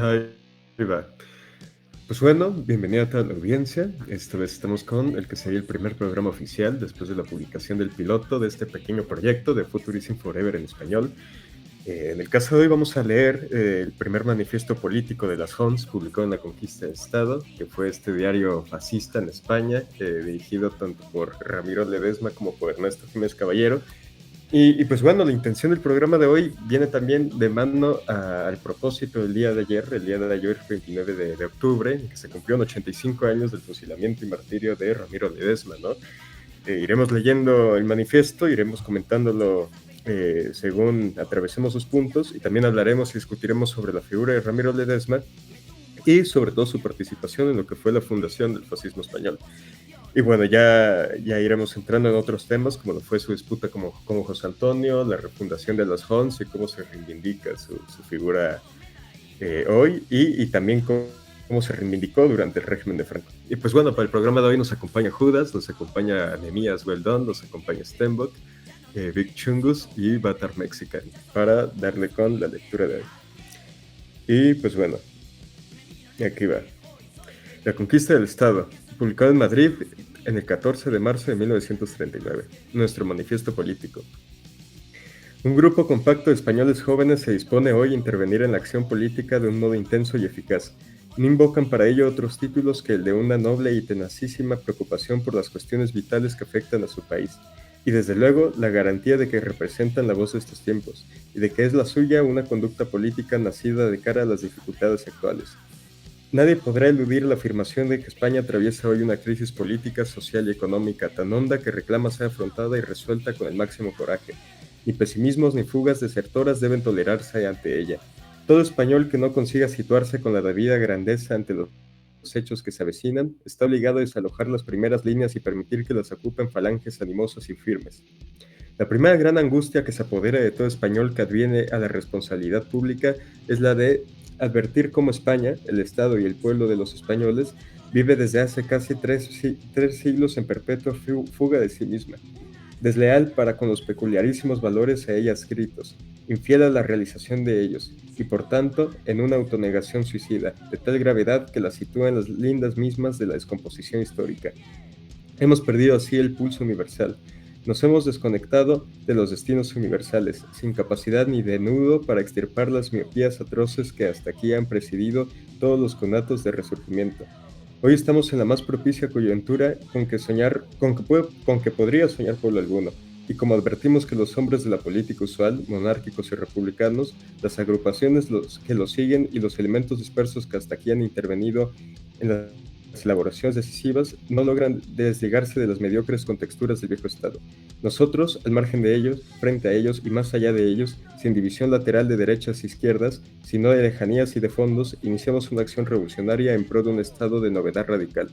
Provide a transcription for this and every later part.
Ahí va. Pues bueno, bienvenida a toda la audiencia. Esta vez estamos con el que sería el primer programa oficial después de la publicación del piloto de este pequeño proyecto de Futurism Forever en español. En el caso de hoy vamos a leer el primer manifiesto político de las Hons publicado en La Conquista del Estado, que fue este diario fascista en España, dirigido tanto por Ramiro Ledesma como por Ernesto Jiménez Caballero. Y pues bueno, la intención del programa de hoy viene también de mano al propósito del día de ayer, el día de ayer 29 de octubre, en que se cumplieron 85 años del fusilamiento y martirio de Ramiro Ledesma, ¿no? Iremos leyendo el manifiesto, iremos comentándolo según atravesemos sus puntos, y también hablaremos y discutiremos sobre la figura de Ramiro Ledesma y sobre todo su participación en lo que fue la fundación del fascismo español. Y bueno, ya iremos entrando en otros temas, como lo fue su disputa como José Antonio, la refundación de las Hons y cómo se reivindica su figura hoy, y también cómo se reivindicó durante el régimen de Franco. Y pues bueno, para el programa de hoy nos acompaña Judas, nos acompaña Nehemías Weldon, nos acompaña Stenbock, Vic Chungus y Batar Mexican, para darle con la lectura de hoy. Y pues bueno, aquí va. La conquista del Estado, publicado en Madrid en el 14 de marzo de 1939. Nuestro manifiesto político. Un grupo compacto de españoles jóvenes se dispone hoy a intervenir en la acción política de un modo intenso y eficaz. No invocan para ello otros títulos que el de una noble y tenacísima preocupación por las cuestiones vitales que afectan a su país, y desde luego la garantía de que representan la voz de estos tiempos, y de que es la suya una conducta política nacida de cara a las dificultades actuales. Nadie podrá eludir la afirmación de que España atraviesa hoy una crisis política, social y económica tan honda que reclama ser afrontada y resuelta con el máximo coraje. Ni pesimismos ni fugas desertoras deben tolerarse ante ella. Todo español que no consiga situarse con la debida grandeza ante los hechos que se avecinan está obligado a desalojar las primeras líneas y permitir que las ocupen falanges animosas y firmes. La primera gran angustia que se apodera de todo español que adviene a la responsabilidad pública es la de advertir cómo España, el Estado y el pueblo de los españoles, vive desde hace casi tres siglos en perpetua fuga de sí misma, desleal para con los peculiarísimos valores a ella adscritos, infiel a la realización de ellos, y por tanto en una autonegación suicida, de tal gravedad que la sitúa en las lindas mismas de la descomposición histórica. Hemos perdido así el pulso universal. Nos hemos desconectado de los destinos universales, sin capacidad ni de nudo para extirpar las miopías atroces que hasta aquí han presidido todos los conatos de resurgimiento. Hoy estamos en la más propicia coyuntura con que podría soñar pueblo alguno, y como advertimos que los hombres de la política usual, monárquicos y republicanos, las agrupaciones que los siguen y los elementos dispersos que hasta aquí han intervenido en las elaboraciones decisivas no logran desligarse de las mediocres contexturas del viejo Estado. Nosotros, al margen de ellos, frente a ellos y más allá de ellos, sin división lateral de derechas e izquierdas, sino de lejanías y de fondos, iniciamos una acción revolucionaria en pro de un Estado de novedad radical.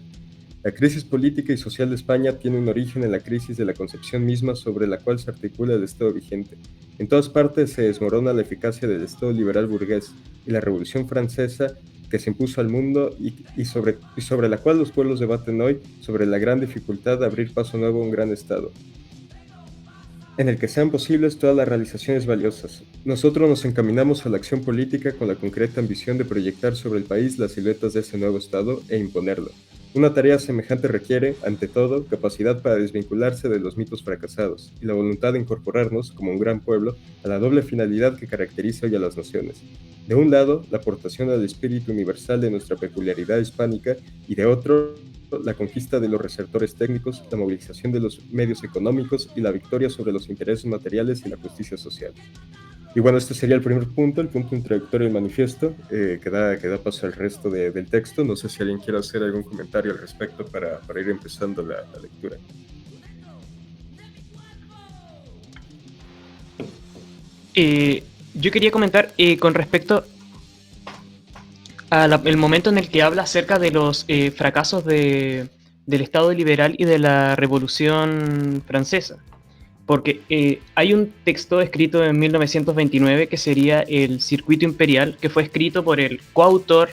La crisis política y social de España tiene un origen en la crisis de la concepción misma sobre la cual se articula el Estado vigente. En todas partes se desmorona la eficacia del Estado liberal burgués, y la Revolución Francesa que se impuso al mundo y sobre la cual los pueblos debaten hoy, sobre la gran dificultad de abrir paso nuevo a un gran Estado, en el que sean posibles todas las realizaciones valiosas. Nosotros nos encaminamos a la acción política con la concreta ambición de proyectar sobre el país las siluetas de ese nuevo Estado e imponerlo. Una tarea semejante requiere, ante todo, capacidad para desvincularse de los mitos fracasados y la voluntad de incorporarnos, como un gran pueblo, a la doble finalidad que caracteriza hoy a las naciones. De un lado, la aportación al espíritu universal de nuestra peculiaridad hispánica, y de otro, la conquista de los receptores técnicos, la movilización de los medios económicos y la victoria sobre los intereses materiales y la justicia social. Y bueno, este sería el primer punto, el punto introductorio del manifiesto, que da paso al resto del texto. No sé si alguien quiere hacer algún comentario al respecto para ir empezando la lectura. Yo quería comentar con respecto al momento en el que habla acerca de los fracasos del Estado liberal y de la Revolución Francesa. Porque hay un texto escrito en 1929 que sería el Circuito Imperial, que fue escrito por el coautor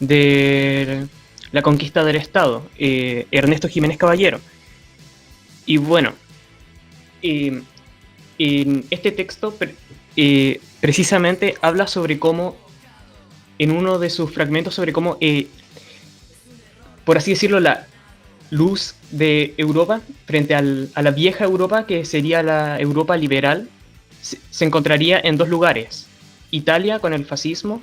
de la conquista del Estado, Ernesto Jiménez Caballero. Y bueno, en este texto precisamente habla sobre cómo en uno de sus fragmentos sobre cómo, por así decirlo, la luz de Europa frente a la vieja Europa, que sería la Europa liberal, se encontraría en dos lugares: Italia con el fascismo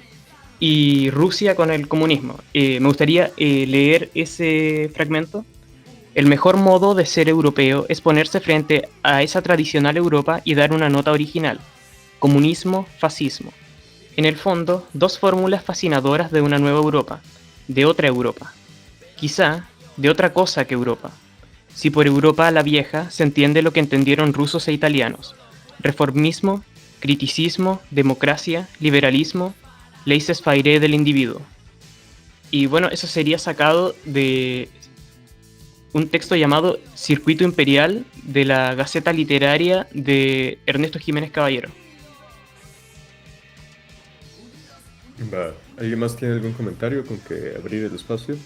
y Rusia con el comunismo. Me gustaría leer ese fragmento. El mejor modo de ser europeo es ponerse frente a esa tradicional Europa y dar una nota original: comunismo, fascismo. En el fondo, dos fórmulas fascinadoras de una nueva Europa, de otra Europa. Quizá de otra cosa que Europa. Si por Europa la vieja se entiende lo que entendieron rusos e italianos: reformismo, criticismo, democracia, liberalismo, laissez-faire del individuo. Y bueno, eso sería sacado de un texto llamado Circuito Imperial de la Gaceta Literaria de Ernesto Jiménez Caballero. Va. ¿Alguien más tiene algún comentario con que abrir el espacio?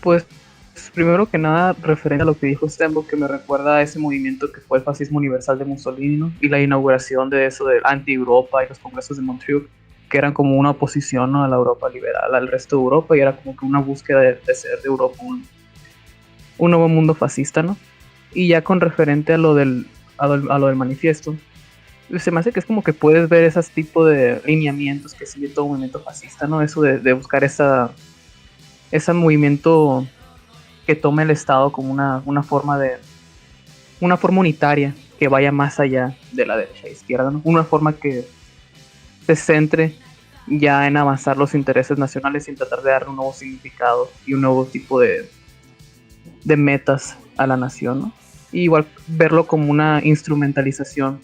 Pues primero que nada, referente a lo que dijo Stenbock, que me recuerda a ese movimiento que fue el fascismo universal de Mussolini, ¿no? Y la inauguración de eso del anti-Europa y los congresos de Montreal, que eran como una oposición, ¿no?, a la Europa liberal, al resto de Europa, y era como que una búsqueda de ser de Europa un nuevo mundo fascista, ¿no? Y ya con referente a lo del manifiesto, se me hace que es como que puedes ver esos tipos de lineamientos que sigue todo movimiento fascista, ¿no? Eso de buscar ese movimiento que tome el Estado como una forma unitaria que vaya más allá de la derecha e izquierda, ¿no? Una forma que se centre ya en avanzar los intereses nacionales sin tratar de darle un nuevo significado y un nuevo tipo de metas a la nación, ¿no? Y igual verlo como una instrumentalización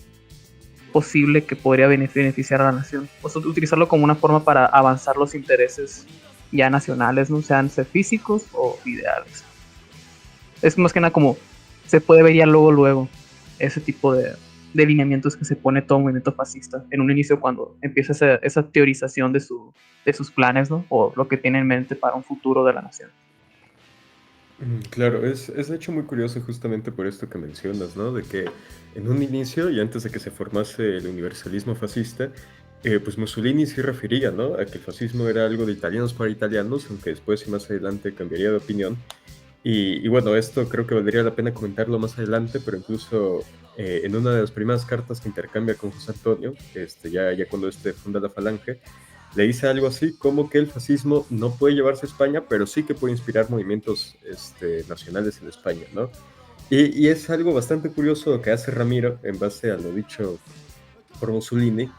posible que podría beneficiar a la nación. O sea, utilizarlo como una forma para avanzar los intereses ya nacionales, ¿no? Sean físicos o ideales. Es más que nada como se puede ver ya luego ese tipo de lineamientos que se pone todo movimiento fascista en un inicio, cuando empieza esa teorización de sus planes, ¿no? O lo que tiene en mente para un futuro de la nación. Claro, es de hecho muy curioso justamente por esto que mencionas, ¿no? De que en un inicio, y antes de que se formase el universalismo fascista, pues Mussolini sí refería, ¿no?, a que el fascismo era algo de italianos para italianos, aunque después y más adelante cambiaría de opinión. Y bueno, esto creo que valdría la pena comentarlo más adelante, pero incluso en una de las primeras cartas que intercambia con José Antonio, ya cuando funda la Falange, le dice algo así como que el fascismo no puede llevarse a España, pero sí que puede inspirar movimientos nacionales en España, ¿no? Y es algo bastante curioso lo que hace Ramiro en base a lo dicho por Mussolini,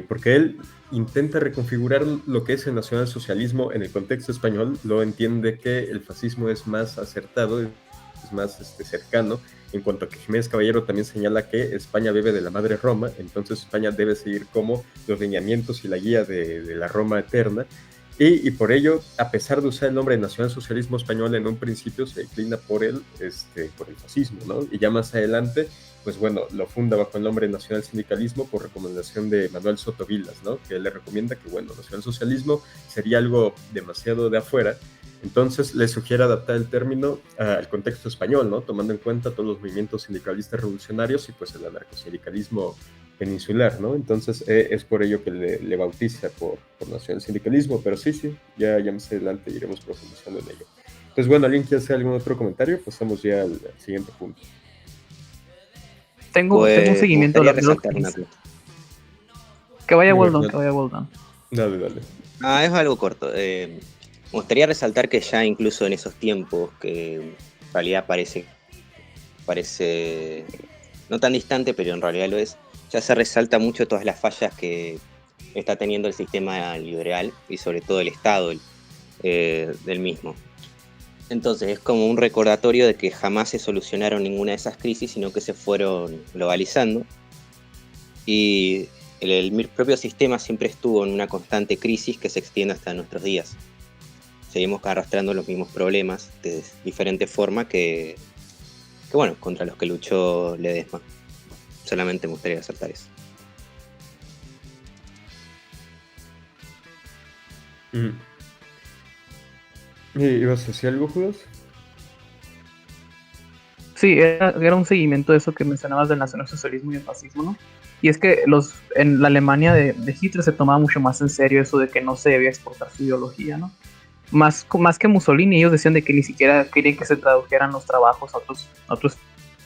porque él intenta reconfigurar lo que es el nacionalsocialismo en el contexto español, lo entiende que el fascismo es más acertado, es más cercano, en cuanto a que Jiménez Caballero también señala que España bebe de la madre Roma, entonces España debe seguir como los lineamientos y la guía de la Roma eterna, y por ello, a pesar de usar el nombre de nacionalsocialismo español en un principio, se declina por por el fascismo, ¿no? Y ya más adelante, pues bueno, lo funda bajo el nombre Nacional Sindicalismo por recomendación de Manuel Soto Vilas, ¿no? Que él le recomienda que, bueno, nacionalsocialismo sería algo demasiado de afuera. Entonces le sugiere adaptar el término al contexto español, ¿no? Tomando en cuenta todos los movimientos sindicalistas revolucionarios y pues el anarcosindicalismo peninsular, ¿no? Entonces es por ello que le bautiza por nacional sindicalismo, pero sí, ya más adelante iremos profundizando en ello. Entonces, bueno, ¿alguien quiere hacer algún otro comentario? Pasamos ya al siguiente punto. Tengo un seguimiento me a gustaría lo resaltar una cosa. que vaya Muy well done, bien, que vaya well done. dale. Es algo corto. Me gustaría resaltar que ya incluso en esos tiempos, que en realidad parece no tan distante, pero en realidad lo es, ya se resalta mucho todas las fallas que está teniendo el sistema liberal y sobre todo el Estado del mismo. Entonces es como un recordatorio de que jamás se solucionaron ninguna de esas crisis, sino que se fueron globalizando. Y el propio sistema siempre estuvo en una constante crisis que se extiende hasta nuestros días. Seguimos arrastrando los mismos problemas de diferente forma que bueno, contra los que luchó Ledesma. Solamente me gustaría resaltar eso. ¿Y ibas a decir algo, Judas? Sí, era un seguimiento de eso que mencionabas del nacionalsocialismo y el fascismo, ¿no? Y es que en la Alemania de Hitler se tomaba mucho más en serio eso de que no se debía exportar su ideología, ¿no? Más que Mussolini, ellos decían de que ni siquiera querían que se tradujeran los trabajos a otros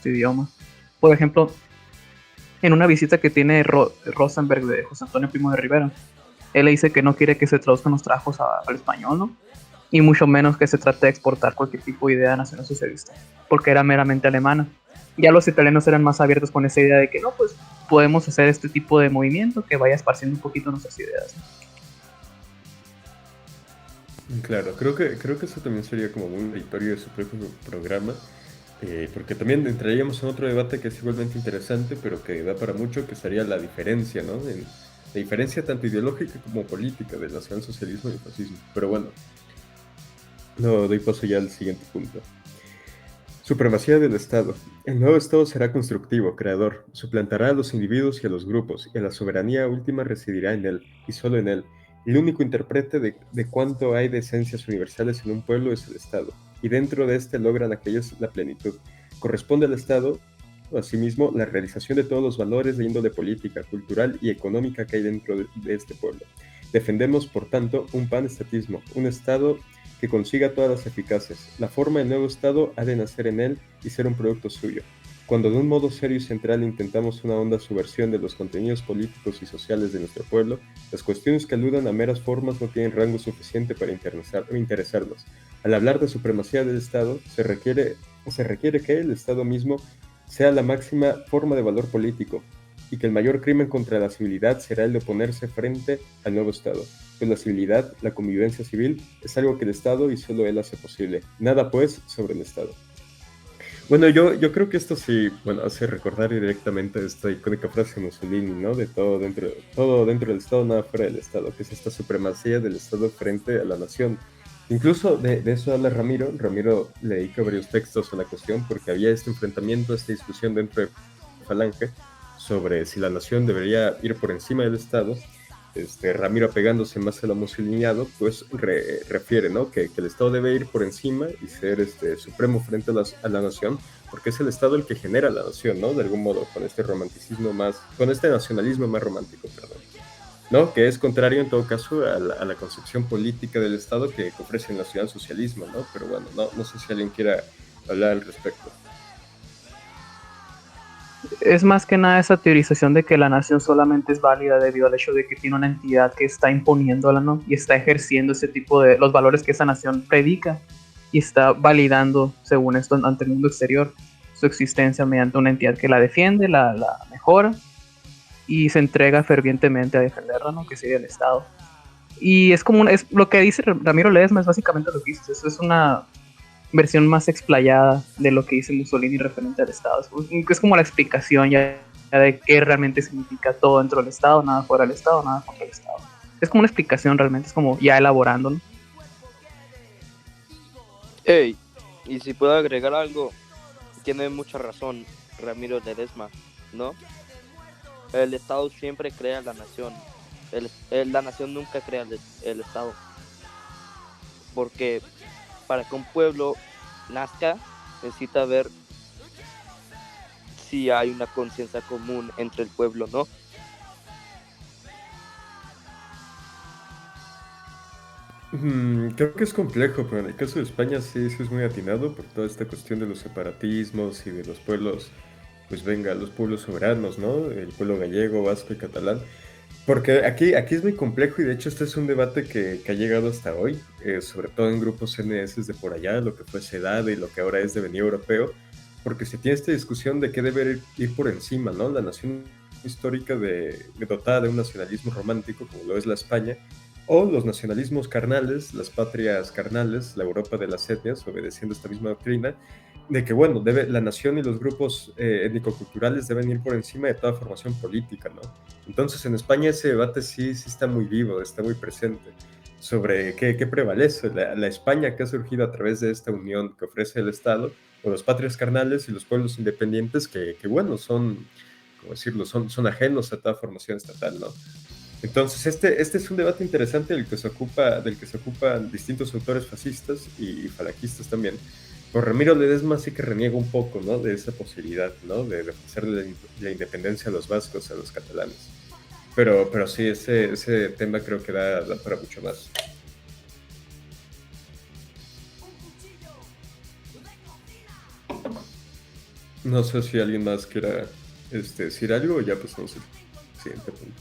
idiomas. Por ejemplo, en una visita que tiene Rosenberg de José Antonio Primo de Rivera, él le dice que no quiere que se traduzcan los trabajos al español, ¿no? Y mucho menos que se trate de exportar cualquier tipo de idea nacionalsocialista, porque era meramente alemana. Ya los italianos eran más abiertos con esa idea de que no, pues podemos hacer este tipo de movimiento que vaya esparciendo un poquito nuestras ideas, ¿no? Claro, creo que eso también sería como un editorio de su propio programa, porque también entraríamos en otro debate que es igualmente interesante, pero que da para mucho, que sería la diferencia, ¿no? La diferencia tanto ideológica como política del nacionalsocialismo y el fascismo. Pero bueno, no doy paso ya al siguiente punto. Supremacía del Estado. El nuevo Estado será constructivo, creador, suplantará a los individuos y a los grupos, y la soberanía última residirá en él, y solo en él. El único intérprete de cuánto hay de esencias universales en un pueblo es el Estado, y dentro de éste logran aquellos la plenitud. Corresponde al Estado, asimismo, la realización de todos los valores de índole política, cultural y económica que hay dentro de este pueblo. Defendemos, por tanto, un panestatismo, un Estado que consiga todas las eficacias. La forma del nuevo Estado ha de nacer en él y ser un producto suyo. Cuando de un modo serio y central intentamos una honda subversión de los contenidos políticos y sociales de nuestro pueblo, las cuestiones que aludan a meras formas no tienen rango suficiente para interesarnos. Al hablar de supremacía del Estado, se requiere que el Estado mismo sea la máxima forma de valor político, y que el mayor crimen contra la civilidad será el de oponerse frente al nuevo Estado. Pues la civilidad, la convivencia civil, es algo que el Estado y solo él hace posible. Nada, pues, sobre el Estado. Bueno, yo creo que esto sí, bueno, hace recordar directamente esta icónica frase de Mussolini, ¿no? De todo dentro del Estado, nada fuera del Estado, que es esta supremacía del Estado frente a la nación. Incluso de eso habla Ramiro. Ramiro le dedica varios textos a la cuestión porque había este enfrentamiento, esta discusión dentro de Falange sobre si la nación debería ir por encima del Estado. Ramiro, apegándose más al mussoliniano, pues refiere, ¿no? que el Estado debe ir por encima y ser supremo frente a la nación, porque es el Estado el que genera la nación, ¿no? De algún modo, con este nacionalismo más romántico, perdón, ¿no? Que es contrario en todo caso a la concepción política del Estado que ofrece el nacionalsocialismo, ¿no? Pero bueno, no sé si alguien quiera hablar al respecto. Es más que nada esa teorización de que la nación solamente es válida debido al hecho de que tiene una entidad que está imponiéndola, ¿no? Y está ejerciendo ese tipo de los valores que esa nación predica y está validando, según esto, ante el mundo exterior su existencia mediante una entidad que la defiende, la mejora y se entrega fervientemente a defenderla, ¿no? Que sería el Estado. Y es como es lo que dice Ramiro Ledesma, es básicamente lo que dices. Eso es una versión más explayada de lo que dice Mussolini referente al Estado. Es como la explicación ya de qué realmente significa todo dentro del Estado, nada fuera del Estado, nada contra el Estado. Es como una explicación realmente, es como ya elaborando, ¿no? Hey, y si puedo agregar algo, tiene mucha razón Ramiro Ledesma, ¿no? El Estado siempre crea la nación. La nación nunca crea el Estado. Porque para que un pueblo nazca, necesita ver si hay una conciencia común entre el pueblo, ¿no? Creo que es complejo, pero en el caso de España sí es muy atinado por toda esta cuestión de los separatismos y de los pueblos, pues venga, los pueblos soberanos, ¿no? El pueblo gallego, vasco y catalán. Porque aquí es muy complejo y de hecho este es un debate que ha llegado hasta hoy, sobre todo en grupos NS de por allá, lo que fue SEDAD y lo que ahora es devenido europeo, porque se tiene esta discusión de qué debe ir por encima, ¿no? La nación histórica dotada de un nacionalismo romántico, como lo es la España, o los nacionalismos carnales, las patrias carnales, la Europa de las etnias, obedeciendo esta misma doctrina, de que, bueno, la nación y los grupos étnico-culturales deben ir por encima de toda formación política, ¿no? Entonces, en España ese debate sí está muy vivo, está muy presente, sobre qué prevalece, la España que ha surgido a través de esta unión que ofrece el Estado, o los patrias carnales y los pueblos independientes que bueno, son, ¿cómo decirlo?, son ajenos a toda formación estatal, ¿no? Entonces, este es un debate interesante del que se ocupan distintos autores fascistas y falangistas también, Por Ramiro Ledesma sí que reniega un poco, ¿no? De esa posibilidad, ¿no? De ofrecerle la independencia a los vascos, a los catalanes. Pero sí, ese tema creo que da para mucho más. No sé si alguien más quiera decir algo o ya pasamos al siguiente punto.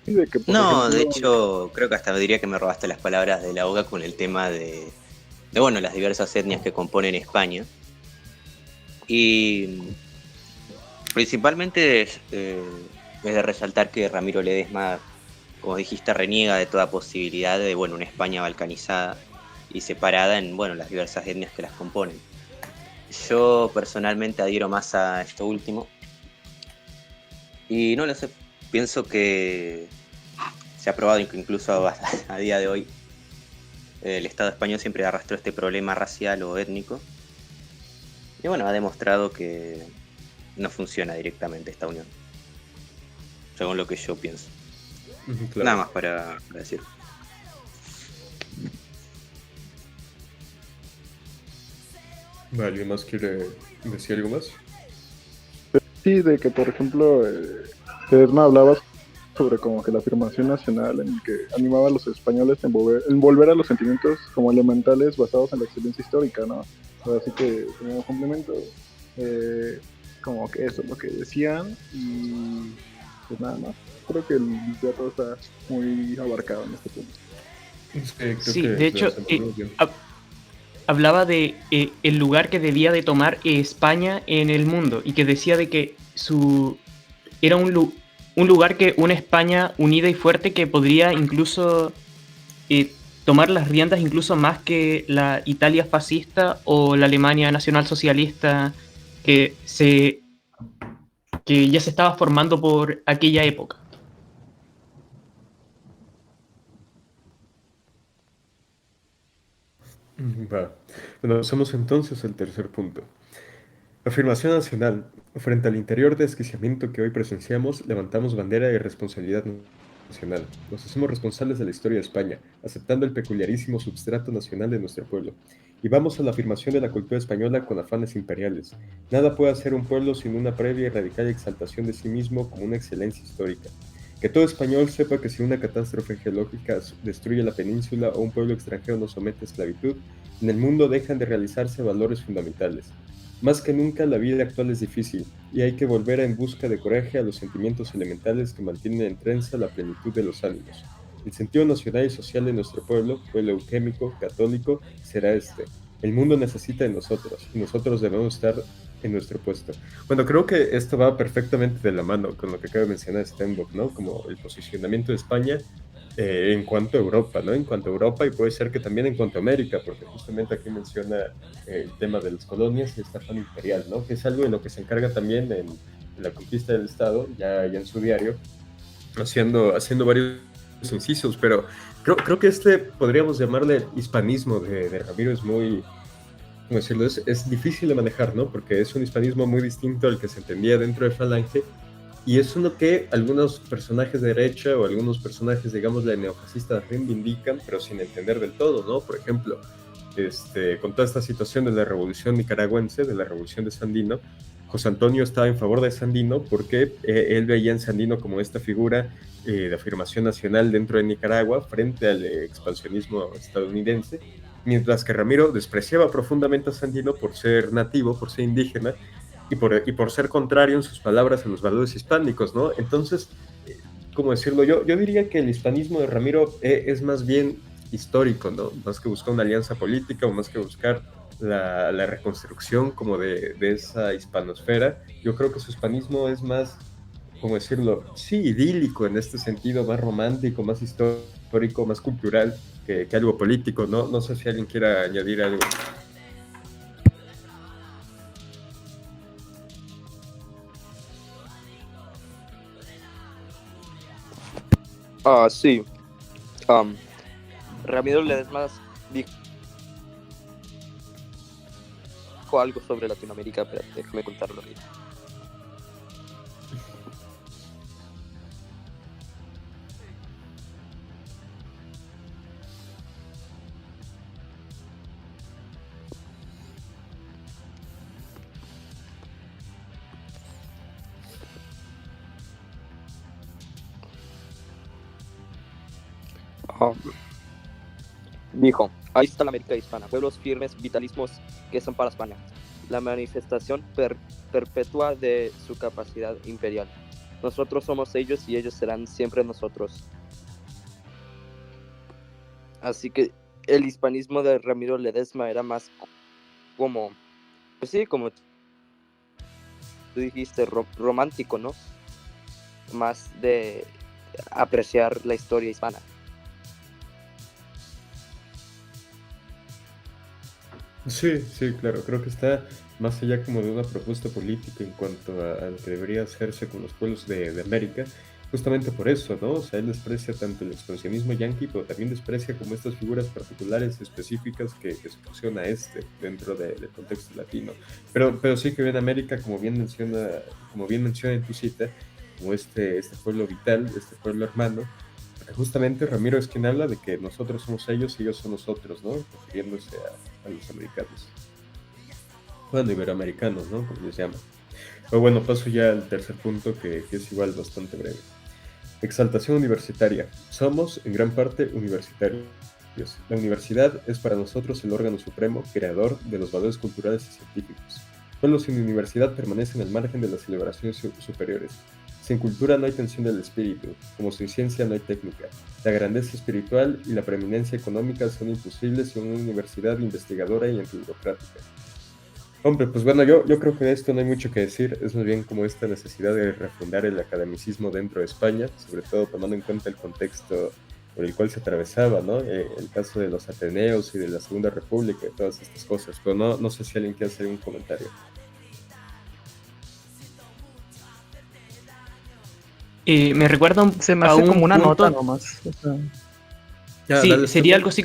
Sí, de que, por No, de ejemplo, hecho, creo que hasta diría que me robaste las palabras de la boca con el tema bueno, las diversas etnias que componen España. Y principalmente es de resaltar que Ramiro Ledesma, como dijiste, reniega de toda posibilidad de, bueno, una España balcanizada y separada en, bueno, las diversas etnias que las componen. Yo personalmente adhiero más a esto último. Y no lo sé, pienso que se ha probado incluso a día de hoy. El Estado español siempre arrastró este problema racial o étnico. Y bueno, ha demostrado que no funciona directamente esta unión. Según lo que yo pienso. Claro. Nada más para decir. Vale, ¿alguien más quiere decir algo más? sí, de que, por ejemplo, Ledesma hablaba sobre como que la afirmación nacional en el que animaba a los españoles a envolver a los sentimientos como elementales basados en la excelencia histórica, ¿no? Así que, como complemento, eh, como que eso es lo que decían y pues nada más. Creo que el teatro está muy abarcado en este punto. Sí, creo Sí, que de lo hecho, desenvolvimos bien. hablaba de el lugar que debía de tomar España en el mundo y que decía de que era un lugar que una España unida y fuerte que podría incluso tomar las riendas incluso más que la Italia fascista o la Alemania nacionalsocialista que que ya se estaba formando por aquella época. Va. Bueno, pasamos entonces al tercer punto. Afirmación nacional. Frente al interior desquiciamiento que hoy presenciamos, levantamos bandera de responsabilidad nacional. Nos hacemos responsables de la historia de España, aceptando el peculiarísimo substrato nacional de nuestro pueblo. Y vamos a la afirmación de la cultura española con afanes imperiales. Nada puede hacer un pueblo sin una previa y radical exaltación de sí mismo como una excelencia histórica. Que todo español sepa que si una catástrofe geológica destruye la península o un pueblo extranjero nos somete a esclavitud, en el mundo dejan de realizarse valores fundamentales. Más que nunca la vida actual es difícil y hay que volver en busca de coraje a los sentimientos elementales que mantienen en trenza la plenitud de los ánimos. El sentido nacional y social de nuestro pueblo euquémico, católico, será este. El mundo necesita de nosotros y nosotros debemos estar en nuestro puesto. Bueno, creo que esto va perfectamente de la mano con lo que acaba de mencionar Stenbock, ¿no? Como el posicionamiento de España en cuanto a Europa, ¿no? En cuanto a Europa y puede ser que también en cuanto a América, porque justamente aquí menciona el tema de las colonias y esta afán imperial, ¿no? Que es algo de lo que se encarga también en la conquista del Estado, ya en su diario, haciendo varios incisos, pero creo que podríamos llamarle hispanismo de Ramiro, es muy, ¿cómo decirlo? Es difícil de manejar, ¿no? Porque es un hispanismo muy distinto al que se entendía dentro de Falange, y es uno que algunos personajes de derecha o algunos personajes, digamos, de neofascistas reivindican, pero sin entender del todo, ¿no? Por ejemplo, con toda esta situación de la revolución nicaragüense, de la revolución de Sandino, José Antonio estaba en favor de Sandino porque él veía en Sandino como esta figura de afirmación nacional dentro de Nicaragua frente al expansionismo estadounidense, mientras que Ramiro despreciaba profundamente a Sandino por ser nativo, por ser indígena, y por ser contrario en sus palabras a los valores hispánicos, ¿no? Entonces, ¿cómo decirlo? Yo diría que el hispanismo de Ramiro es más bien histórico, ¿no? Más que buscar una alianza política o más que buscar la reconstrucción como de esa hispanosfera, yo creo que su hispanismo es más, ¿cómo decirlo? Sí, idílico en este sentido, más romántico, más histórico, más cultural que algo político, ¿no? No sé si alguien quiera añadir algo. Sí. Ramiro Ledesma dijo algo sobre Latinoamérica, pero déjame contarlo ahorita. Um, Dijo, ahí está la América hispana, pueblos firmes, vitalismos que son para España, la manifestación perpetua de su capacidad imperial. Nosotros somos ellos y ellos serán siempre nosotros. Así que el hispanismo de Ramiro Ledesma era más como, pues sí, como tú dijiste, romántico, ¿no? Más de apreciar la historia hispana. Sí, sí, claro, creo que está más allá como de una propuesta política en cuanto a lo que debería hacerse con los pueblos de América, justamente por eso, ¿no? O sea, él desprecia tanto el expansionismo yanqui, pero también desprecia como estas figuras particulares específicas que se pusieron a dentro del contexto latino. Pero sí que ve en América, como bien menciona en tu cita, como este pueblo vital, este pueblo hermano, porque justamente Ramiro es quien habla de que nosotros somos ellos y ellos son nosotros, ¿no? Refiriéndose a los americanos. Bueno, iberoamericanos, ¿no? Como les llaman. Pero bueno, paso ya al tercer punto que es igual bastante breve. Exaltación universitaria. Somos, en gran parte, universitarios. La universidad es para nosotros el órgano supremo, creador de los valores culturales y científicos. Pueblos sin universidad permanecen al margen de las celebraciones superiores. Sin cultura no hay tensión del espíritu, como sin ciencia no hay técnica. La grandeza espiritual y la preeminencia económica son imposibles sin una universidad investigadora y antiburocrática. Hombre, pues bueno, yo creo que de esto no hay mucho que decir, es más bien como esta necesidad de refundar el academicismo dentro de España, sobre todo tomando en cuenta el contexto por el cual se atravesaba, ¿no? El caso de los Ateneos y de la Segunda República y todas estas cosas, pero no sé si alguien quiere hacer un comentario. Me recuerda Se me a hace un como una punto, nota nomás. O sea, Ya, sí, dale, sería Esteban. algo así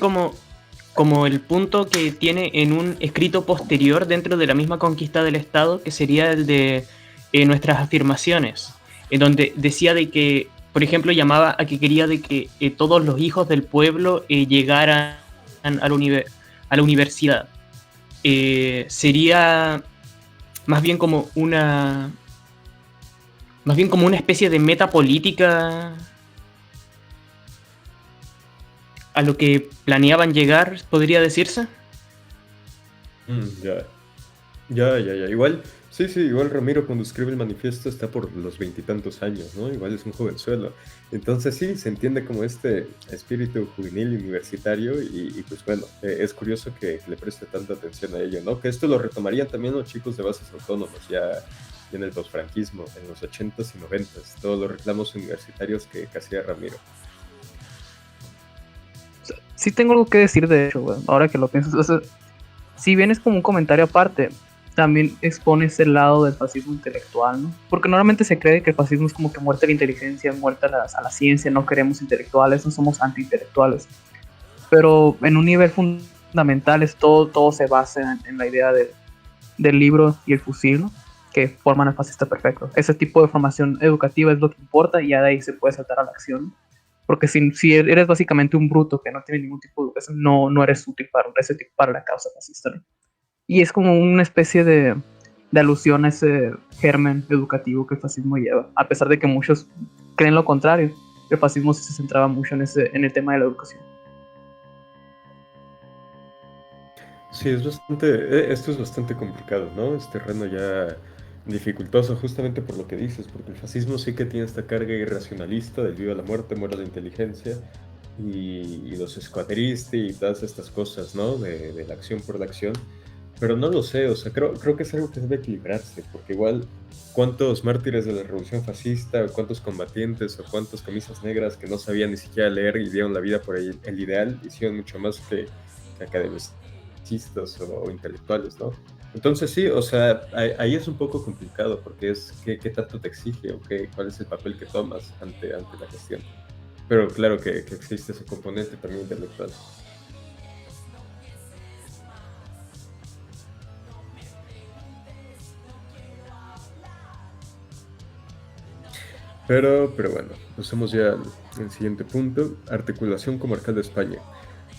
como el punto que tiene en un escrito posterior dentro de la misma conquista del Estado, que sería el de nuestras afirmaciones, en donde decía de que, por ejemplo, llamaba a que quería de que todos los hijos del pueblo llegaran a a la universidad. Sería más bien como una especie de metapolítica a lo que planeaban llegar, podría decirse. Ya. Ya. Igual, sí, igual Ramiro cuando escribe el manifiesto está por los veintitantos años, ¿no? Igual es un jovenzuelo. Entonces sí, se entiende como este espíritu juvenil y universitario y pues bueno, es curioso que le preste tanta atención a ello, ¿no? Que esto lo retomarían también los chicos de bases autónomos ya en el posfranquismo, en los 80s y 90s, todos los reclamos universitarios que hacía Ramiro. sí tengo algo que decir, de hecho, güey, ahora que lo piensas. O sea, si bien es como un comentario aparte, también expone ese lado del fascismo intelectual, ¿no? Porque normalmente se cree que el fascismo es como que muerte a la inteligencia, muerte a la ciencia, no queremos intelectuales, no somos antiintelectuales. Pero en un nivel fundamental todo se basa en la idea del libro y el fusil, ¿no? Que forman al fascista perfecto. Ese tipo de formación educativa es lo que importa y ya de ahí se puede saltar a la acción. Porque si eres básicamente un bruto que no tiene ningún tipo de educación, no eres útil para la causa fascista, ¿no? Y es como una especie de alusión a ese germen educativo que el fascismo lleva, a pesar de que muchos creen lo contrario. El fascismo sí se centraba mucho en el tema de la educación. Sí, esto es bastante complicado, ¿no? Es terreno ya dificultoso justamente por lo que dices, porque el fascismo sí que tiene esta carga irracionalista del viva la muerte, muera la inteligencia, y los escuadristas y todas estas cosas, ¿no? De la acción por la acción. Pero no lo sé, o sea, creo que es algo que debe equilibrarse, porque igual, ¿cuántos mártires de la revolución fascista, o cuántos combatientes, o cuántas camisas negras que no sabían ni siquiera leer y dieron la vida por el ideal, hicieron mucho más que academicistas o intelectuales, ¿no? Entonces sí, o sea, ahí es un poco complicado, porque es qué tanto te exige o cuál es el papel que tomas ante la gestión. Pero claro que existe ese componente también intelectual. Pero bueno, pasemos ya al siguiente punto, articulación comarcal de España.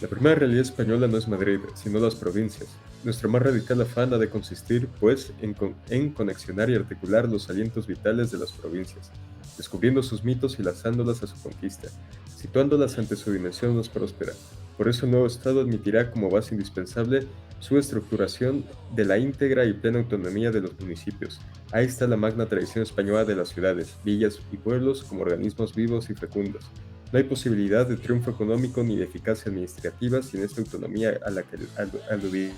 La primera realidad española no es Madrid, sino las provincias. nuestro más radical afán ha de consistir, pues, en conexionar y articular los alientos vitales de las provincias, descubriendo sus mitos y lanzándolas a su conquista, situándolas ante su dimensión más próspera. Por eso el nuevo Estado admitirá como base indispensable su estructuración de la íntegra y plena autonomía de los municipios. Ahí está la magna tradición española de las ciudades, villas y pueblos como organismos vivos y fecundos. No hay posibilidad de triunfo económico ni de eficacia administrativa sin esta autonomía a la que aludimos.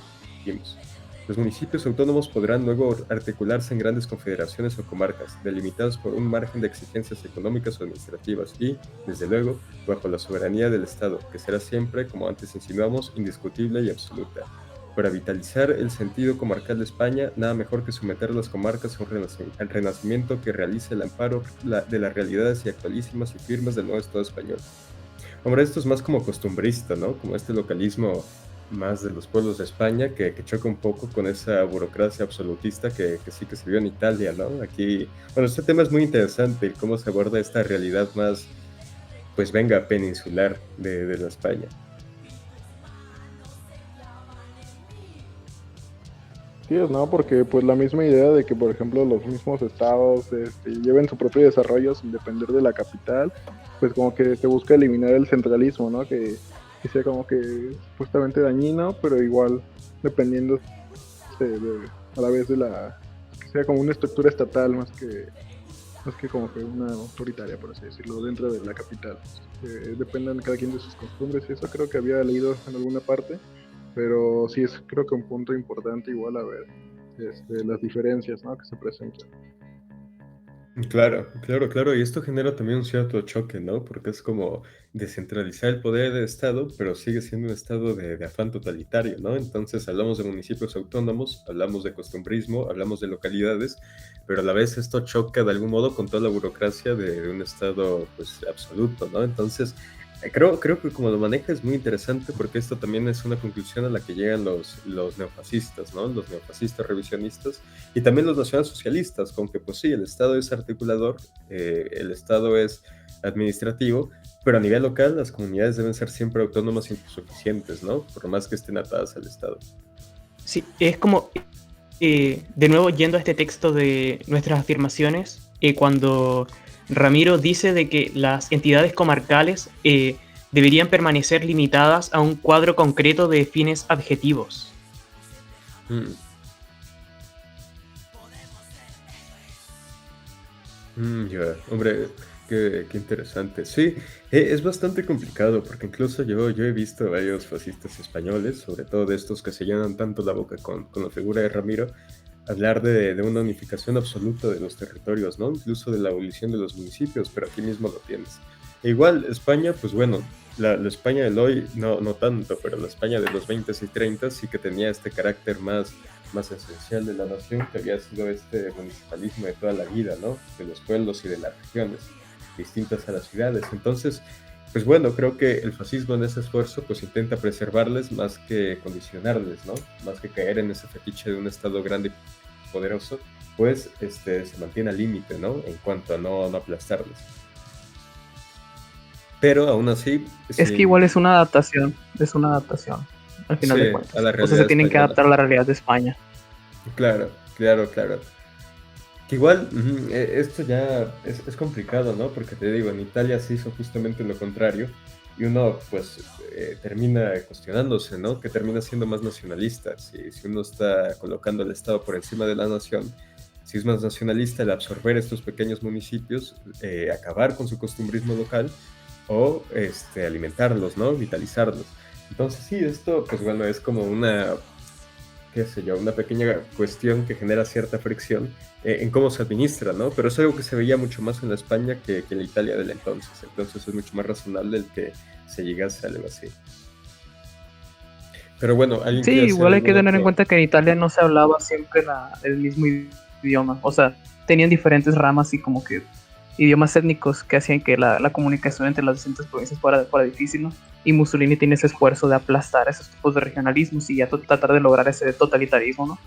Los municipios autónomos podrán luego articularse en grandes confederaciones o comarcas, delimitadas por un margen de exigencias económicas o administrativas y, desde luego, bajo la soberanía del Estado, que será siempre, como antes insinuamos, indiscutible y absoluta. Para vitalizar el sentido comarcal de España, nada mejor que someter las comarcas al renacimiento que realice el amparo de las realidades y actualísimas y firmes del nuevo Estado español. Hombre, esto es más como costumbrista, ¿no? Como este localismo más de los pueblos de España que choca un poco con esa burocracia absolutista que sí que se vio en Italia, ¿no? Aquí, bueno, este tema es muy interesante, cómo se aborda esta realidad más, pues venga, peninsular de la España. Sí, ¿no? Porque pues la misma idea de que, por ejemplo, los mismos estados lleven su propio desarrollo sin depender de la capital, pues como que se busca eliminar el centralismo, ¿no? Que sea como que supuestamente dañino, pero igual dependiendo a la vez que sea como una estructura estatal más que como que una autoritaria, por así decirlo, dentro de la capital. Dependan cada quien de sus costumbres, y eso creo que había leído en alguna parte. Pero sí es creo que un punto importante igual a ver las diferencias, ¿no?, que se presentan. Claro, y esto genera también un cierto choque, ¿no? Porque es como descentralizar el poder del Estado, pero sigue siendo un Estado de afán totalitario, ¿no? Entonces hablamos de municipios autónomos, hablamos de costumbrismo, hablamos de localidades, pero a la vez esto choca de algún modo con toda la burocracia de un Estado, pues, absoluto, ¿no? Entonces, creo que como lo maneja es muy interesante porque esto también es una conclusión a la que llegan los neofascistas, ¿no? Los neofascistas revisionistas y también los nacionalsocialistas, con que pues sí, el Estado es articulador, el Estado es administrativo, pero a nivel local las comunidades deben ser siempre autónomas y suficientes, ¿no? Por más que estén atadas al Estado. Sí, es como, de nuevo yendo a este texto de nuestras afirmaciones, cuando Ramiro dice de que las entidades comarcales deberían permanecer limitadas a un cuadro concreto de fines adjetivos. Ya, hombre, qué interesante. Sí, es bastante complicado porque incluso yo he visto a varios fascistas españoles, sobre todo de estos que se llenan tanto la boca con la figura de Ramiro, hablar de una unificación absoluta de los territorios, ¿no? Incluso de la abolición de los municipios, pero aquí mismo lo tienes. E igual, España, pues bueno, la España del hoy no tanto, pero la España de los 20 y 30 sí que tenía este carácter más esencial de la nación, que había sido este municipalismo de toda la vida, ¿no? De los pueblos y de las regiones, distintas a las ciudades. Entonces, pues bueno, creo que el fascismo en ese esfuerzo pues intenta preservarles más que condicionarles, ¿no? Más que caer en ese fetiche de un Estado grande y poderoso, pues se mantiene al límite, ¿no? En cuanto a no aplastarles. Pero aún así... Es que igual es una adaptación, al final de cuentas. O sea, se tienen que adaptar a la realidad de España. Claro. Que igual, esto ya es complicado, ¿no? Porque te digo, en Italia se hizo justamente lo contrario y uno, pues, termina cuestionándose, ¿no? Que termina siendo más nacionalista. Si uno está colocando al Estado por encima de la nación, si es más nacionalista el absorber estos pequeños municipios, acabar con su costumbrismo local o alimentarlos, ¿no? Vitalizarlos. Entonces sí, esto, pues bueno, es como una pequeña cuestión que genera cierta fricción en cómo se administra, ¿no? Pero es algo que se veía mucho más en la España que en la Italia del entonces. Entonces es mucho más razonable el que se llegase a algo así. Pero bueno, alguien sí, igual hay que tener en cuenta que en Italia no se hablaba siempre el mismo idioma. O sea, tenían diferentes ramas y como que idiomas étnicos que hacían que la comunicación entre las distintas provincias fuera difícil, ¿no? Y Mussolini tiene ese esfuerzo de aplastar esos tipos de regionalismos y ya tratar de lograr ese totalitarismo, ¿no?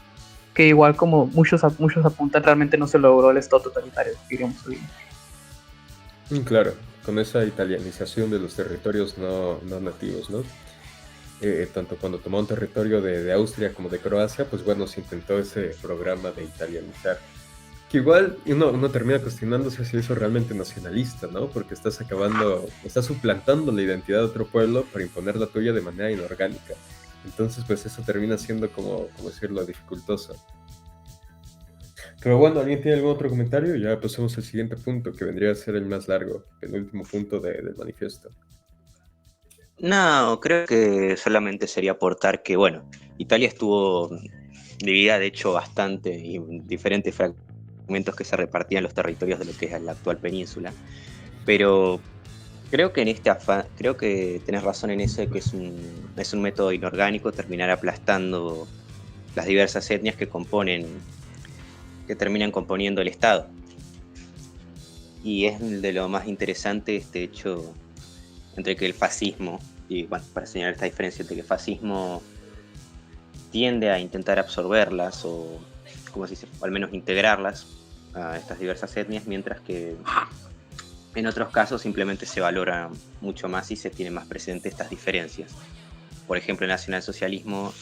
Que igual como muchos apuntan, realmente no se logró el Estado totalitario, diría Mussolini. Claro, con esa italianización de los territorios no nativos, ¿no? tanto cuando tomó un territorio de Austria como de Croacia, pues bueno, se intentó ese programa de italianizar. Que igual uno termina cuestionándose si eso es realmente nacionalista, ¿no? Porque estás suplantando la identidad de otro pueblo para imponer la tuya de manera inorgánica. Entonces, pues eso termina siendo como decirlo, dificultoso. Pero bueno, ¿alguien tiene algún otro comentario? Ya pasamos al siguiente punto, que vendría a ser el más largo, el último punto del manifiesto. No, creo que solamente sería aportar que, bueno, Italia estuvo dividida, de hecho, bastante en diferentes fragmentos que se repartían los territorios de lo que es la actual península. Pero creo que creo que tenés razón en eso de que es un método inorgánico terminar aplastando las diversas etnias que terminan componiendo el Estado. Y es de lo más interesante este hecho entre que el fascismo, y bueno, para señalar esta diferencia entre que el fascismo tiende a intentar absorberlas o, como se dice, o al menos integrarlas a estas diversas etnias, mientras que en otros casos simplemente se valora mucho más y se tiene más presente estas diferencias. Por ejemplo, el nacionalsocialismo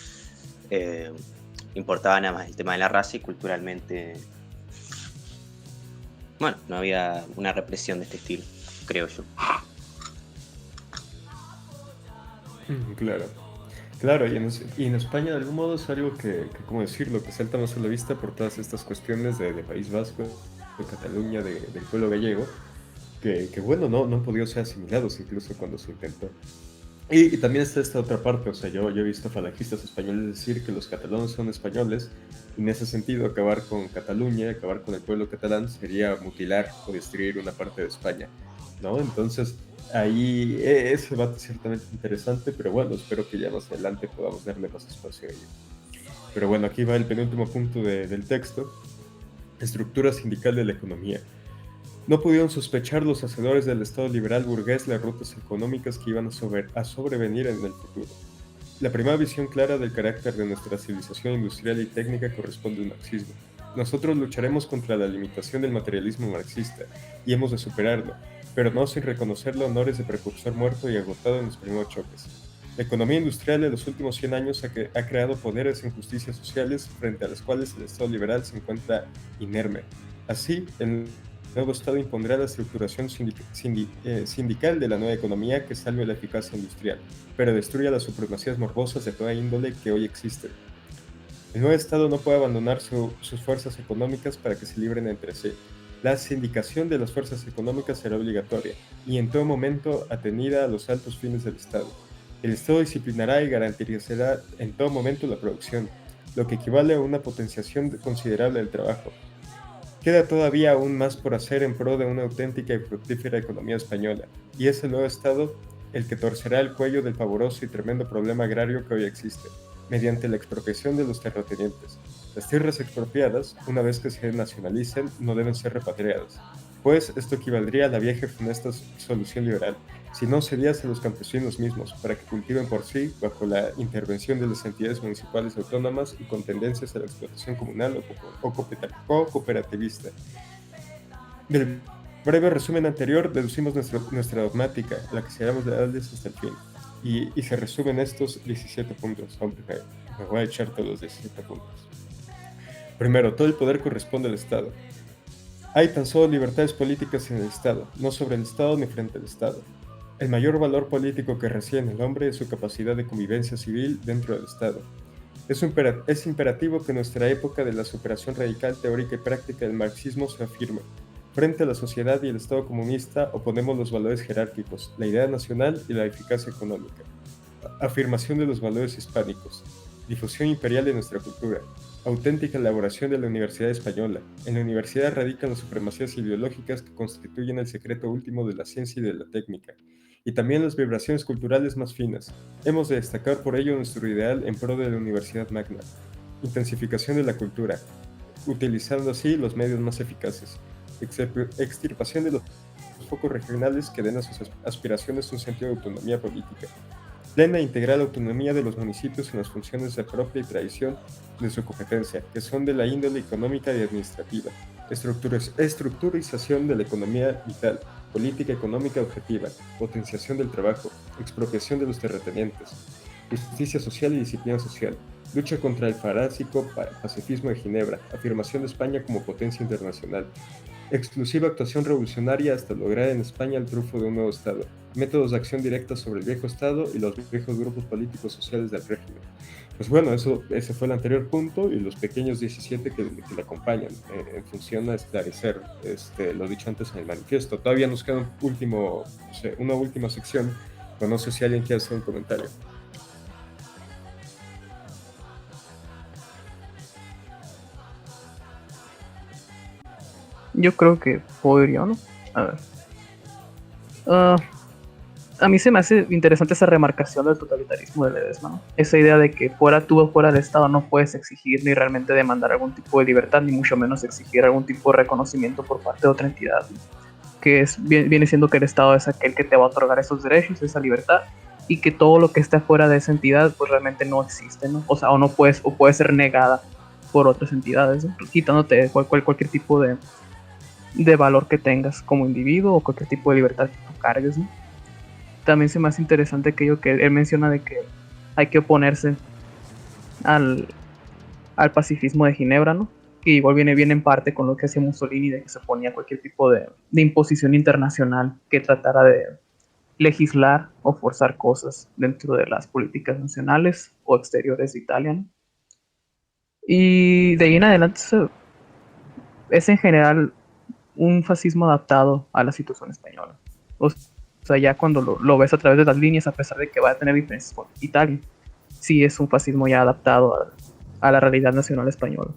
importaba nada más el tema de la raza y culturalmente, bueno, no había una represión de este estilo, creo yo. Claro, y en España de algún modo es algo que ¿cómo decirlo?, que salta más a la vista por todas estas cuestiones de País Vasco, de Cataluña, del pueblo gallego, que bueno, no han podido ser asimilados incluso cuando se intentó. Y también está esta otra parte, o sea, yo he visto falangistas españoles decir que los catalanes son españoles, y en ese sentido acabar con Cataluña, acabar con el pueblo catalán sería mutilar o destruir una parte de España, ¿no? Entonces, ahí ese debate es ciertamente interesante, pero bueno, espero que ya más adelante podamos darle más espacio a ello. Pero bueno, aquí va el penúltimo punto del texto: estructura sindical de la economía. No pudieron sospechar los hacedores del Estado liberal burgués las rutas económicas que iban a sobrevenir en el futuro. La primera visión clara del carácter de nuestra civilización industrial y técnica corresponde al marxismo. Nosotros lucharemos contra la limitación del materialismo marxista, y hemos de superarlo, pero no sin reconocerle honores de precursor muerto y agotado en los primeros choques. La economía industrial de los últimos 100 años ha creado poderes e injusticias sociales frente a las cuales el Estado liberal se encuentra inerme. Así, el nuevo Estado impondrá la estructuración sindical de la nueva economía que salve la eficacia industrial, pero destruya las supremacías morbosas de toda índole que hoy existen. El nuevo Estado no puede abandonar sus fuerzas económicas para que se libren entre sí. La sindicación de las fuerzas económicas será obligatoria y en todo momento atenida a los altos fines del Estado. El Estado disciplinará y garantizará en todo momento la producción, lo que equivale a una potenciación considerable del trabajo. Queda todavía aún más por hacer en pro de una auténtica y fructífera economía española, y es el nuevo Estado el que torcerá el cuello del pavoroso y tremendo problema agrario que hoy existe, mediante la expropiación de los terratenientes. Las tierras expropiadas, una vez que se nacionalicen, no deben ser repatriadas, pues esto equivaldría a la vieja y funesta solución liberal, si no cedías a los campesinos mismos para que cultiven por sí bajo la intervención de las entidades municipales autónomas y con tendencias a la explotación comunal o cooperativista. Del breve resumen anterior deducimos nuestra dogmática, la que seremos leales hasta el fin, y se resumen estos 17 puntos. Hombre, me voy a echar todos los 17 puntos. Primero, todo el poder corresponde al Estado. Hay tan solo libertades políticas en el Estado, no sobre el Estado ni frente al Estado. El mayor valor político que reside en el hombre es su capacidad de convivencia civil dentro del Estado. Es imperativo que en nuestra época de la superación radical teórica y práctica del marxismo se afirme: frente a la sociedad y el Estado comunista oponemos los valores jerárquicos, la idea nacional y la eficacia económica. Afirmación de los valores hispánicos. Difusión imperial de nuestra cultura. Auténtica elaboración de la Universidad Española. En la universidad radican las supremacías ideológicas que constituyen el secreto último de la ciencia y de la técnica, y también las vibraciones culturales más finas. Hemos de destacar por ello nuestro ideal en pro de la Universidad Magna. Intensificación de la cultura, utilizando así los medios más eficaces. Extirpación de los focos regionales que den a sus aspiraciones un sentido de autonomía política. Plena e integral autonomía de los municipios en las funciones de propia y tradición de su competencia, que son de la índole económica y administrativa. Estructurización de la economía vital, política económica objetiva, potenciación del trabajo, expropiación de los terratenientes. justicia social y disciplina social, lucha contra el farásico pacifismo de Ginebra, afirmación de España como potencia internacional, exclusiva actuación revolucionaria hasta lograr en España el triunfo de un nuevo Estado, métodos de acción directa sobre el viejo Estado y los viejos grupos políticos sociales del régimen. Pues bueno, ese fue el anterior punto y los pequeños 17 que le acompañan en función a esclarecer lo dicho antes en el manifiesto. Todavía nos queda una última sección, pero no sé si alguien quiere hacer un comentario. Yo creo que podría, ¿no? A ver. A mí se me hace interesante esa remarcación del totalitarismo de Ledesma, ¿no? Esa idea de que fuera del Estado no puedes exigir ni realmente demandar algún tipo de libertad, ni mucho menos exigir algún tipo de reconocimiento por parte de otra entidad, ¿no? Que viene siendo que el Estado es aquel que te va a otorgar esos derechos, esa libertad, y que todo lo que esté fuera de esa entidad pues realmente no existe, ¿no? O sea, o puede ser negada por otras entidades, ¿no? Quitándote cualquier tipo de valor que tengas como individuo o cualquier tipo de libertad que tú cargues, ¿no? También se me hace interesante aquello que él menciona de que hay que oponerse al pacifismo de Ginebra, ¿no? Que igual viene bien en parte con lo que hacía Mussolini, de que se oponía a cualquier tipo de imposición internacional que tratara de legislar o forzar cosas dentro de las políticas nacionales o exteriores de Italia, ¿no? Y de ahí en adelante es en general un fascismo adaptado a la situación española. O sea, ya cuando lo ves a través de las líneas, a pesar de que va a tener diferencias con Italia, sí es un fascismo ya adaptado a la realidad nacional española.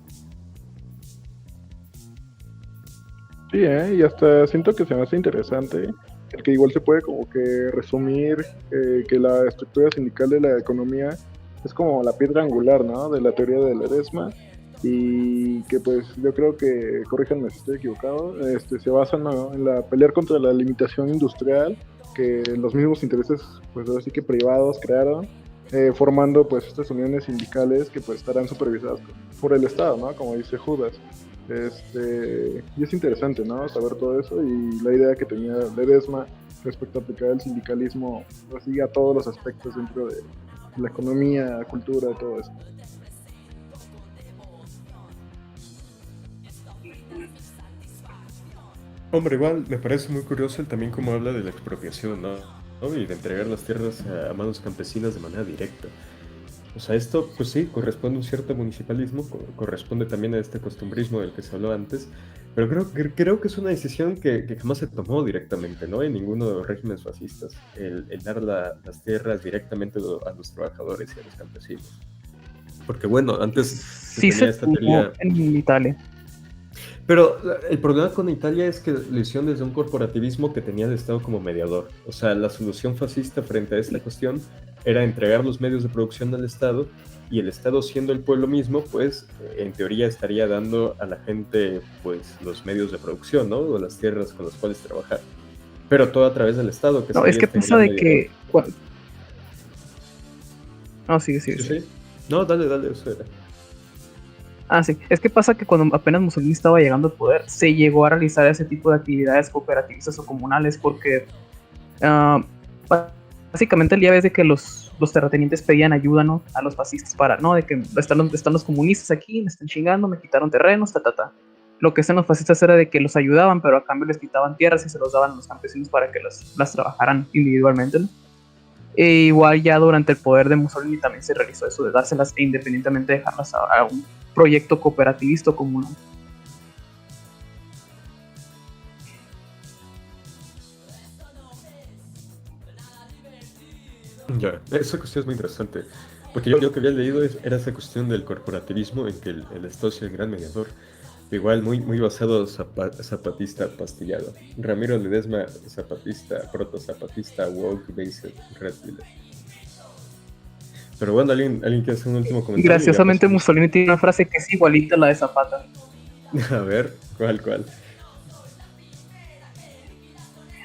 Sí, y hasta siento que se me hace interesante, que igual se puede como que resumir que la estructura sindical de la economía es como la piedra angular, ¿no? De la teoría de Ledesma, y que pues yo creo que, corríjanme si estoy equivocado, se basa, ¿no?, en la pelear contra la limitación industrial que los mismos intereses, pues así que privados crearon, formando pues estas uniones sindicales que pues estarán supervisadas por el Estado, ¿no? Como dice Judas. Y es interesante, ¿no?, saber todo eso y la idea que tenía Ledesma respecto a aplicar el sindicalismo así a todos los aspectos dentro de la economía, cultura, todo eso. Hombre, igual me parece muy curioso el también cómo habla de la expropiación, ¿no? Y de entregar las tierras a manos campesinas de manera directa. O sea, esto, pues sí, corresponde a un cierto municipalismo, corresponde también a este costumbrismo del que se habló antes, pero creo que es una decisión que jamás se tomó directamente, ¿no? En ninguno de los regímenes fascistas, el dar las tierras directamente a los trabajadores y a los campesinos. Porque bueno, antes sí se tomó en Italia. Pero el problema con Italia es que lo hicieron desde un corporativismo que tenía el Estado como mediador. O sea, la solución fascista frente a esta cuestión era entregar los medios de producción al Estado, y el Estado, siendo el pueblo mismo, pues en teoría estaría dando a la gente pues los medios de producción, ¿no? O las tierras con las cuales trabajar. Pero todo a través del Estado. No, es que piensa de que... No, sigue. Sí. No, dale, eso era. Sí, es que pasa que cuando apenas Mussolini estaba llegando al poder, se llegó a realizar ese tipo de actividades cooperativistas o comunales, porque básicamente el día ves de que los terratenientes pedían ayuda, ¿no?, a los fascistas para, ¿no?, de que están los comunistas aquí, me están chingando, me quitaron terrenos, Lo que hacían los fascistas era de que los ayudaban, pero a cambio les quitaban tierras y se los daban a los campesinos para que las trabajaran individualmente, ¿no? E igual ya durante el poder de Mussolini también se realizó eso de dárselas e independientemente dejarlas a un proyecto cooperativista común. Ya, esa cuestión es muy interesante, porque yo que había leído era esa cuestión del corporativismo en que el Estado es el gran mediador, igual muy basado zapatista pastillado. Ramiro Ledesma, zapatista, proto-zapatista, woke, based, red pillar. Pero bueno, ¿alguien quiere hacer un último comentario? Graciosamente Mussolini tiene una frase que es igualita a la de Zapata. A ver, ¿cuál?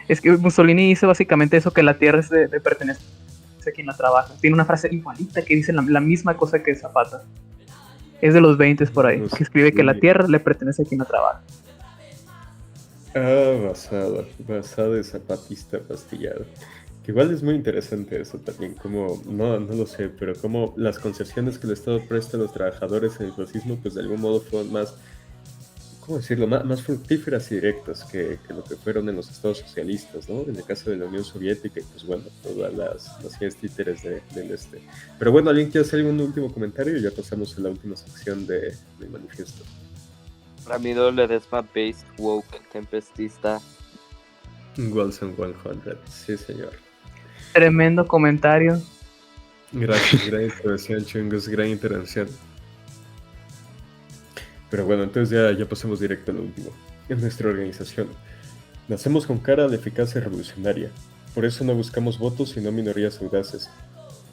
Es que Mussolini dice básicamente eso, que la tierra le pertenece a quien la trabaja. Tiene una frase igualita que dice la misma cosa que Zapata. Es de los 20 por ahí, que escribe que la tierra le pertenece a quien la trabaja. Basado de zapatista pastillado. Igual es muy interesante eso también, como, no lo sé, pero como las concesiones que el Estado presta a los trabajadores en el fascismo, pues de algún modo fueron más, ¿cómo decirlo?, más fructíferas y directas que lo que fueron en los estados socialistas, ¿no? En el caso de la Unión Soviética y pues bueno, todas las naciones títeres del este. Pero bueno, ¿alguien quiere hacer algún último comentario? Y ya pasamos a la última sección del manifiesto. Ramiro Ledesma, based, woke, tempestista. Wilson 100, sí señor. Tremendo comentario. Gracias, gran intervención, chungos, gran intervención. Pero bueno, entonces ya pasemos directo a lo último. En nuestra organización, nacemos con cara a la eficacia revolucionaria. Por eso no buscamos votos, sino minorías audaces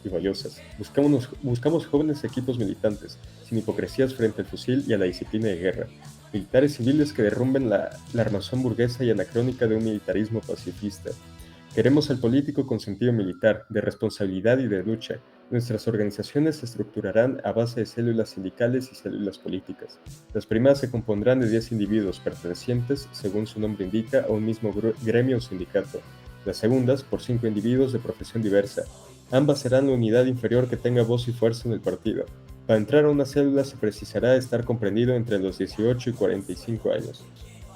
y valiosas. Buscamos jóvenes equipos militantes, sin hipocresías frente al fusil y a la disciplina de guerra. Militares civiles que derrumben la armazón burguesa y anacrónica de un militarismo pacifista. Queremos al político con sentido militar, de responsabilidad y de lucha. Nuestras organizaciones se estructurarán a base de células sindicales y células políticas. Las primeras se compondrán de 10 individuos pertenecientes, según su nombre indica, a un mismo gremio o sindicato. Las segundas, por 5 individuos de profesión diversa. Ambas serán la unidad inferior que tenga voz y fuerza en el partido. Para entrar a una célula se precisará estar comprendido entre los 18 y 45 años.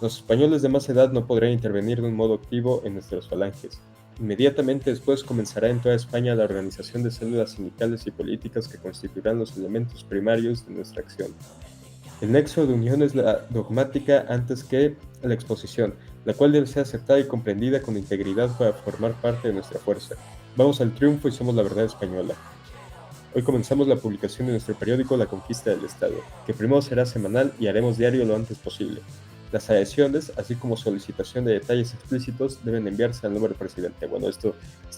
Los españoles de más edad no podrán intervenir de un modo activo en nuestras falanges. Inmediatamente después comenzará en toda España la organización de células sindicales y políticas que constituirán los elementos primarios de nuestra acción. El nexo de unión es la dogmática antes que la exposición, la cual debe ser aceptada y comprendida con integridad para formar parte de nuestra fuerza. Vamos al triunfo y somos la verdad española. Hoy comenzamos la publicación de nuestro periódico La Conquista del Estado, que primero será semanal y haremos diario lo antes posible. Las adhesiones, así como solicitación de detalles explícitos, deben enviarse al número del presidente. Bueno, esto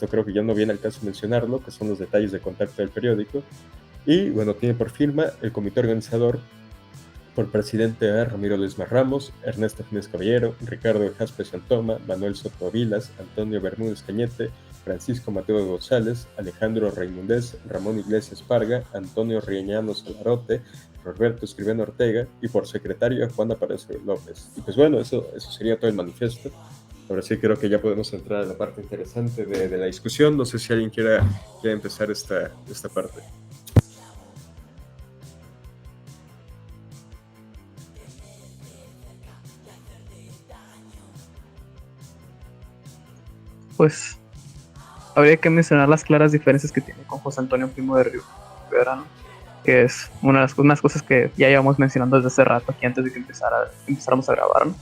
creo que ya no viene al caso mencionarlo, que son los detalles de contacto del periódico. Y bueno, tiene por firma el comité organizador, por presidente a Ramiro Ledesma Ramos, Ernesto Jiménez Caballero, Ricardo Jaspe Santoma, Manuel Soto Vilas, Antonio Bermúdez Cañete, Francisco Mateo González, Alejandro Raimundés, Ramón Iglesias Parga, Antonio Rieñano Salarote, Roberto Escribano Ortega y por secretario a Juan Aparicio López. Y pues bueno, eso sería todo el manifiesto. Ahora sí creo que ya podemos entrar a la parte interesante de la discusión. No sé si alguien quiera empezar esta parte. Pues habría que mencionar las claras diferencias que tiene con José Antonio Primo de Rivera, ¿no? Que es unas cosas que ya llevamos mencionando desde hace rato, aquí antes de que empezáramos a grabar, ¿no?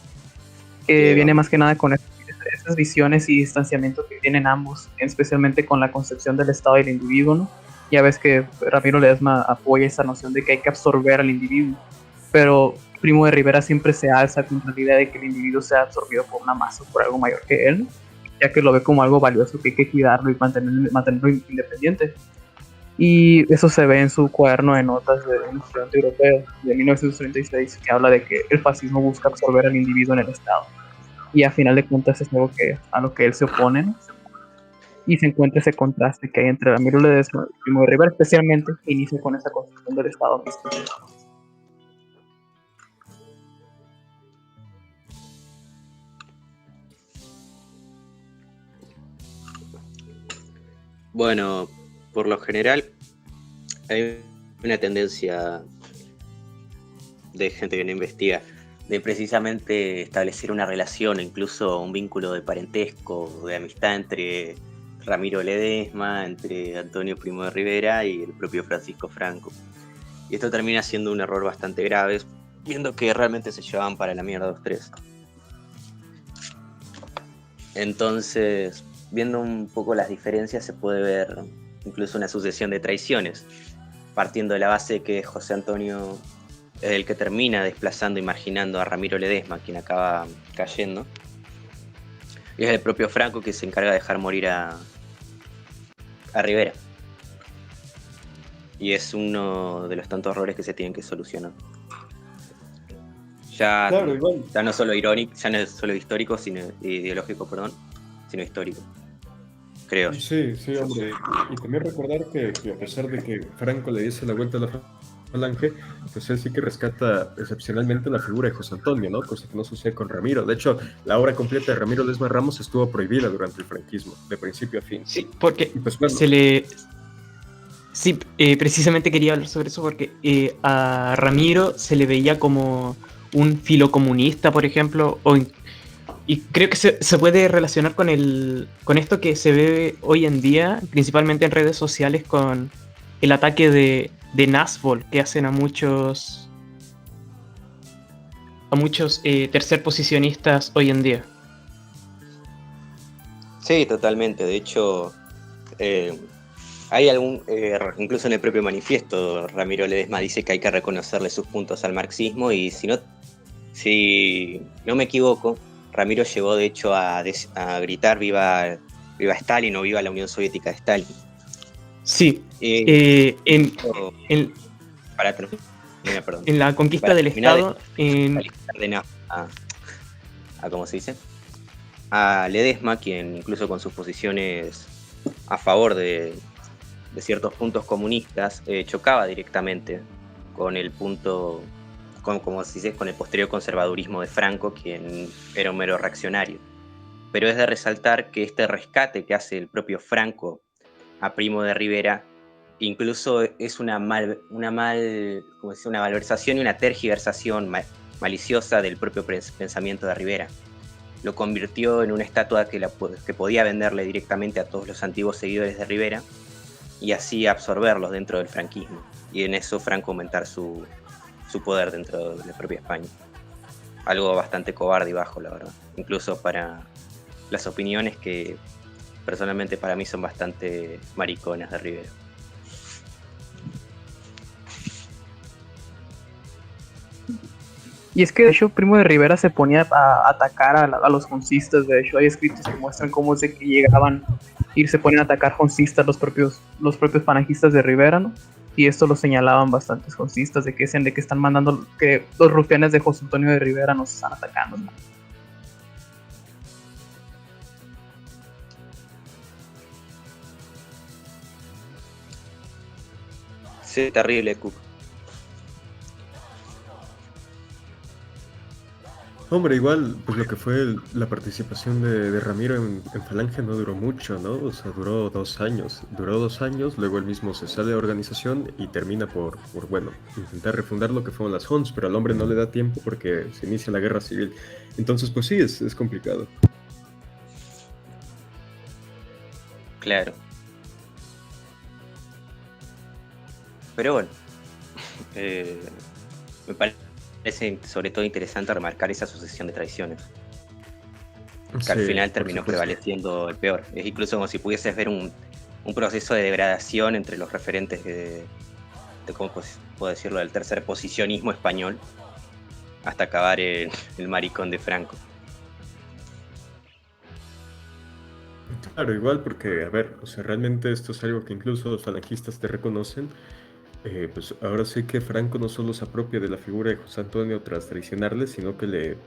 Que viene más que nada con esas visiones y distanciamiento que tienen ambos, especialmente con la concepción del Estado y del individuo, ¿no? Ya ves que Ramiro Ledesma apoya esa noción de que hay que absorber al individuo, pero Primo de Rivera siempre se alza contra la idea de que el individuo sea absorbido por una masa, por algo mayor que él, ¿no? Ya que lo ve como algo valioso que hay que cuidarlo y mantenerlo independiente. Y eso se ve en su cuaderno de notas de un estudiante europeo de 1936, que habla de que el fascismo busca absorber al individuo en el Estado. Y a final de cuentas es algo a lo que él se opone, ¿no? Y se encuentra ese contraste que hay entre Ramiro Ledesma y Primo de Rivera, especialmente que inicia con esa construcción del Estado mismo. Bueno, por lo general hay una tendencia de gente que no investiga de precisamente establecer una relación, incluso un vínculo de parentesco, de amistad entre Ramiro Ledesma, entre Antonio Primo de Rivera y el propio Francisco Franco. Y esto termina siendo un error bastante grave, viendo que realmente se llevaban para la mierda los tres. Entonces, viendo un poco las diferencias, se puede ver incluso una sucesión de traiciones, partiendo de la base de que José Antonio es el que termina desplazando y marginando a Ramiro Ledesma, quien acaba cayendo. Y es el propio Franco que se encarga de dejar morir a Rivera. Y es uno de los tantos errores que se tienen que solucionar. Ya no solo irónico, ya no es solo histórico, sino ideológico, sino histórico, creo. Sí, hombre. Y también recordar que a pesar de que Franco le diese la vuelta a la Falange, pues él sí que rescata excepcionalmente la figura de José Antonio, ¿no? Cosa que no sucede con Ramiro. De hecho, la obra completa de Ramiro Ledesma Ramos estuvo prohibida durante el franquismo, de principio a fin. Sí, porque Y pues bueno, se le... Sí, precisamente quería hablar sobre eso porque a Ramiro se le veía como un filocomunista, por ejemplo, y creo que se puede relacionar con esto que se ve hoy en día, principalmente en redes sociales, con el ataque de Nazbol que hacen a muchos tercerposicionistas hoy en día. Sí, totalmente. De hecho, hay incluso en el propio manifiesto, Ramiro Ledesma dice que hay que reconocerle sus puntos al marxismo y si no me equivoco, Ramiro llegó de hecho a gritar viva Stalin o viva la Unión Soviética de Stalin. Sí, para terminar, perdón. En la conquista del Estado, ¿cómo se dice? A Ledesma, quien incluso con sus posiciones a favor de ciertos puntos comunistas, chocaba directamente con el punto, como se dice, con el posterior conservadurismo de Franco, quien era un mero reaccionario. Pero es de resaltar que este rescate que hace el propio Franco a Primo de Rivera incluso es una malversación y una tergiversación maliciosa del propio pensamiento de Rivera. Lo convirtió en una estatua que podía venderle directamente a todos los antiguos seguidores de Rivera y así absorberlos dentro del franquismo, y en eso Franco aumentar su poder dentro de la propia España. Algo bastante cobarde y bajo, la verdad, incluso para las opiniones que personalmente para mí son bastante mariconas de Rivera. Y es que de hecho Primo de Rivera se ponía a atacar a los joncistas. De hecho hay escritos que muestran cómo es de que llegaban y se ponían a atacar joncistas los propios falangistas de Rivera, ¿no? Y esto lo señalaban bastantes joncistas, de que dicen de que están mandando, que los rufianes de José Antonio de Rivera nos están atacando, ¿no? Sí, terrible, Cook. hombre, igual, pues lo que fue la participación de Ramiro en Falange no duró mucho, ¿no? O sea, duró 2 años. Duró 2 años, luego él mismo se sale de la organización y termina por bueno, intentar refundar lo que fueron las Hons, pero al hombre no le da tiempo porque se inicia la guerra civil. Entonces, pues sí, es complicado. Claro. Pero bueno, me parece sobre todo interesante remarcar esa sucesión de traiciones, que al final terminó prevaleciendo el peor. Es incluso como si pudieses ver un proceso de degradación entre los referentes de ¿cómo puedo decirlo?, del tercer posicionismo español, hasta acabar en el maricón de Franco. Claro, igual porque, a ver, o sea, realmente esto es algo que incluso los falangistas te reconocen. Pues ahora sí que Franco no solo se apropia de la figura de José Antonio tras traicionarle, sino que le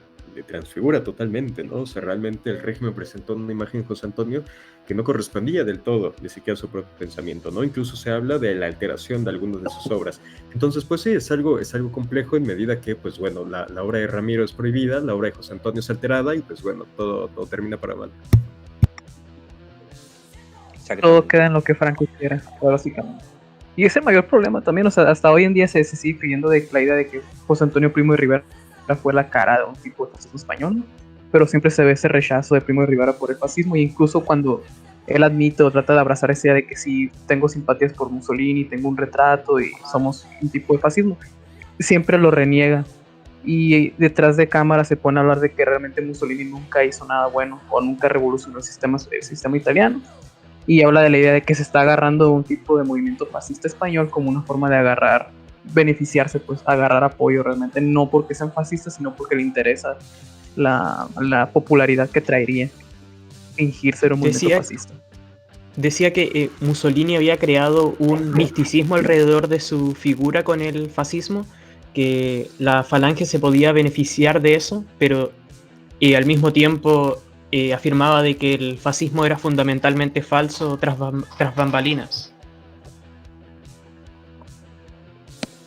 transfigura totalmente, ¿no? O sea, realmente el régimen presentó una imagen de José Antonio que no correspondía del todo, ni siquiera a su propio pensamiento, ¿no? Incluso se habla de la alteración de algunas de sus obras. Entonces, pues sí, es algo complejo en medida que, pues bueno, la obra de Ramiro es prohibida, la obra de José Antonio es alterada y, pues bueno, todo termina para mal. Todo queda en lo que Franco quiera, básicamente. Y es el mayor problema también, o sea, hasta hoy en día se sigue creyendo de la idea de que José Antonio Primo de Rivera fue la cara de un tipo de fascismo español, ¿no? Pero siempre se ve ese rechazo de Primo de Rivera por el fascismo, e incluso cuando él admite o trata de abrazar esa idea de que sí, tengo simpatías por Mussolini, tengo un retrato y somos un tipo de fascismo, siempre lo reniega. Y detrás de cámara se pone a hablar de que realmente Mussolini nunca hizo nada bueno o nunca revolucionó el sistema italiano. Y habla de la idea de que se está agarrando un tipo de movimiento fascista español como una forma de beneficiarse, pues agarrar apoyo realmente, no porque sean fascistas, sino porque le interesa la popularidad que traería fingir ser un movimiento fascista. Decía que Mussolini había creado un misticismo alrededor de su figura con el fascismo, que la Falange se podía beneficiar de eso, pero al mismo tiempo afirmaba de que el fascismo era fundamentalmente falso tras bambalinas.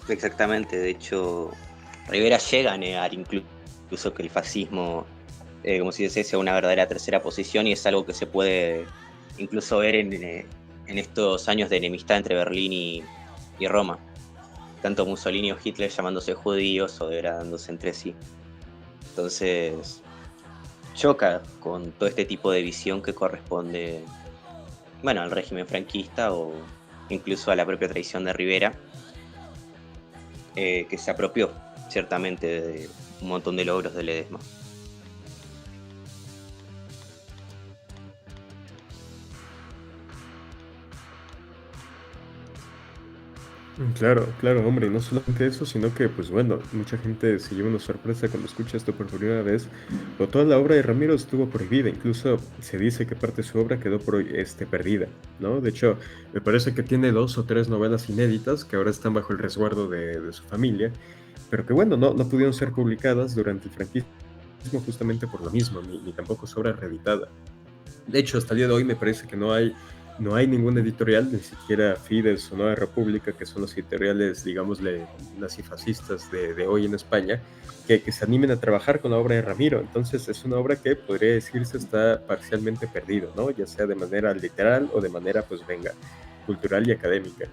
Exactamente, de hecho, Rivera llega a negar incluso que el fascismo, como si dice, sea una verdadera tercera posición, y es algo que se puede incluso ver en estos años de enemistad entre Berlín y Roma. Tanto Mussolini o Hitler llamándose judíos o degradándose entre sí. Entonces, choca con todo este tipo de visión que corresponde, bueno, al régimen franquista o incluso a la propia tradición de Rivera, que se apropió ciertamente de un montón de logros de Ledesma. Claro, claro, hombre, y no solamente eso, sino que, pues bueno, mucha gente se lleva una sorpresa cuando escucha esto por primera vez, pero toda la obra de Ramiro estuvo prohibida, incluso se dice que parte de su obra quedó perdida, ¿no? De hecho, me parece que tiene 2 o 3 novelas inéditas que ahora están bajo el resguardo de su familia, pero que bueno, no pudieron ser publicadas durante el franquismo justamente por lo mismo, ni tampoco su obra reeditada. De hecho, hasta el día de hoy me parece que no hay ningún editorial, ni siquiera Fides o Nueva República, que son los editoriales, digámosle, nazifascistas de hoy en España, que se animen a trabajar con la obra de Ramiro. Entonces es una obra que podría decirse está parcialmente perdido, ¿no? Ya sea de manera literal o de manera, pues venga, cultural y académica.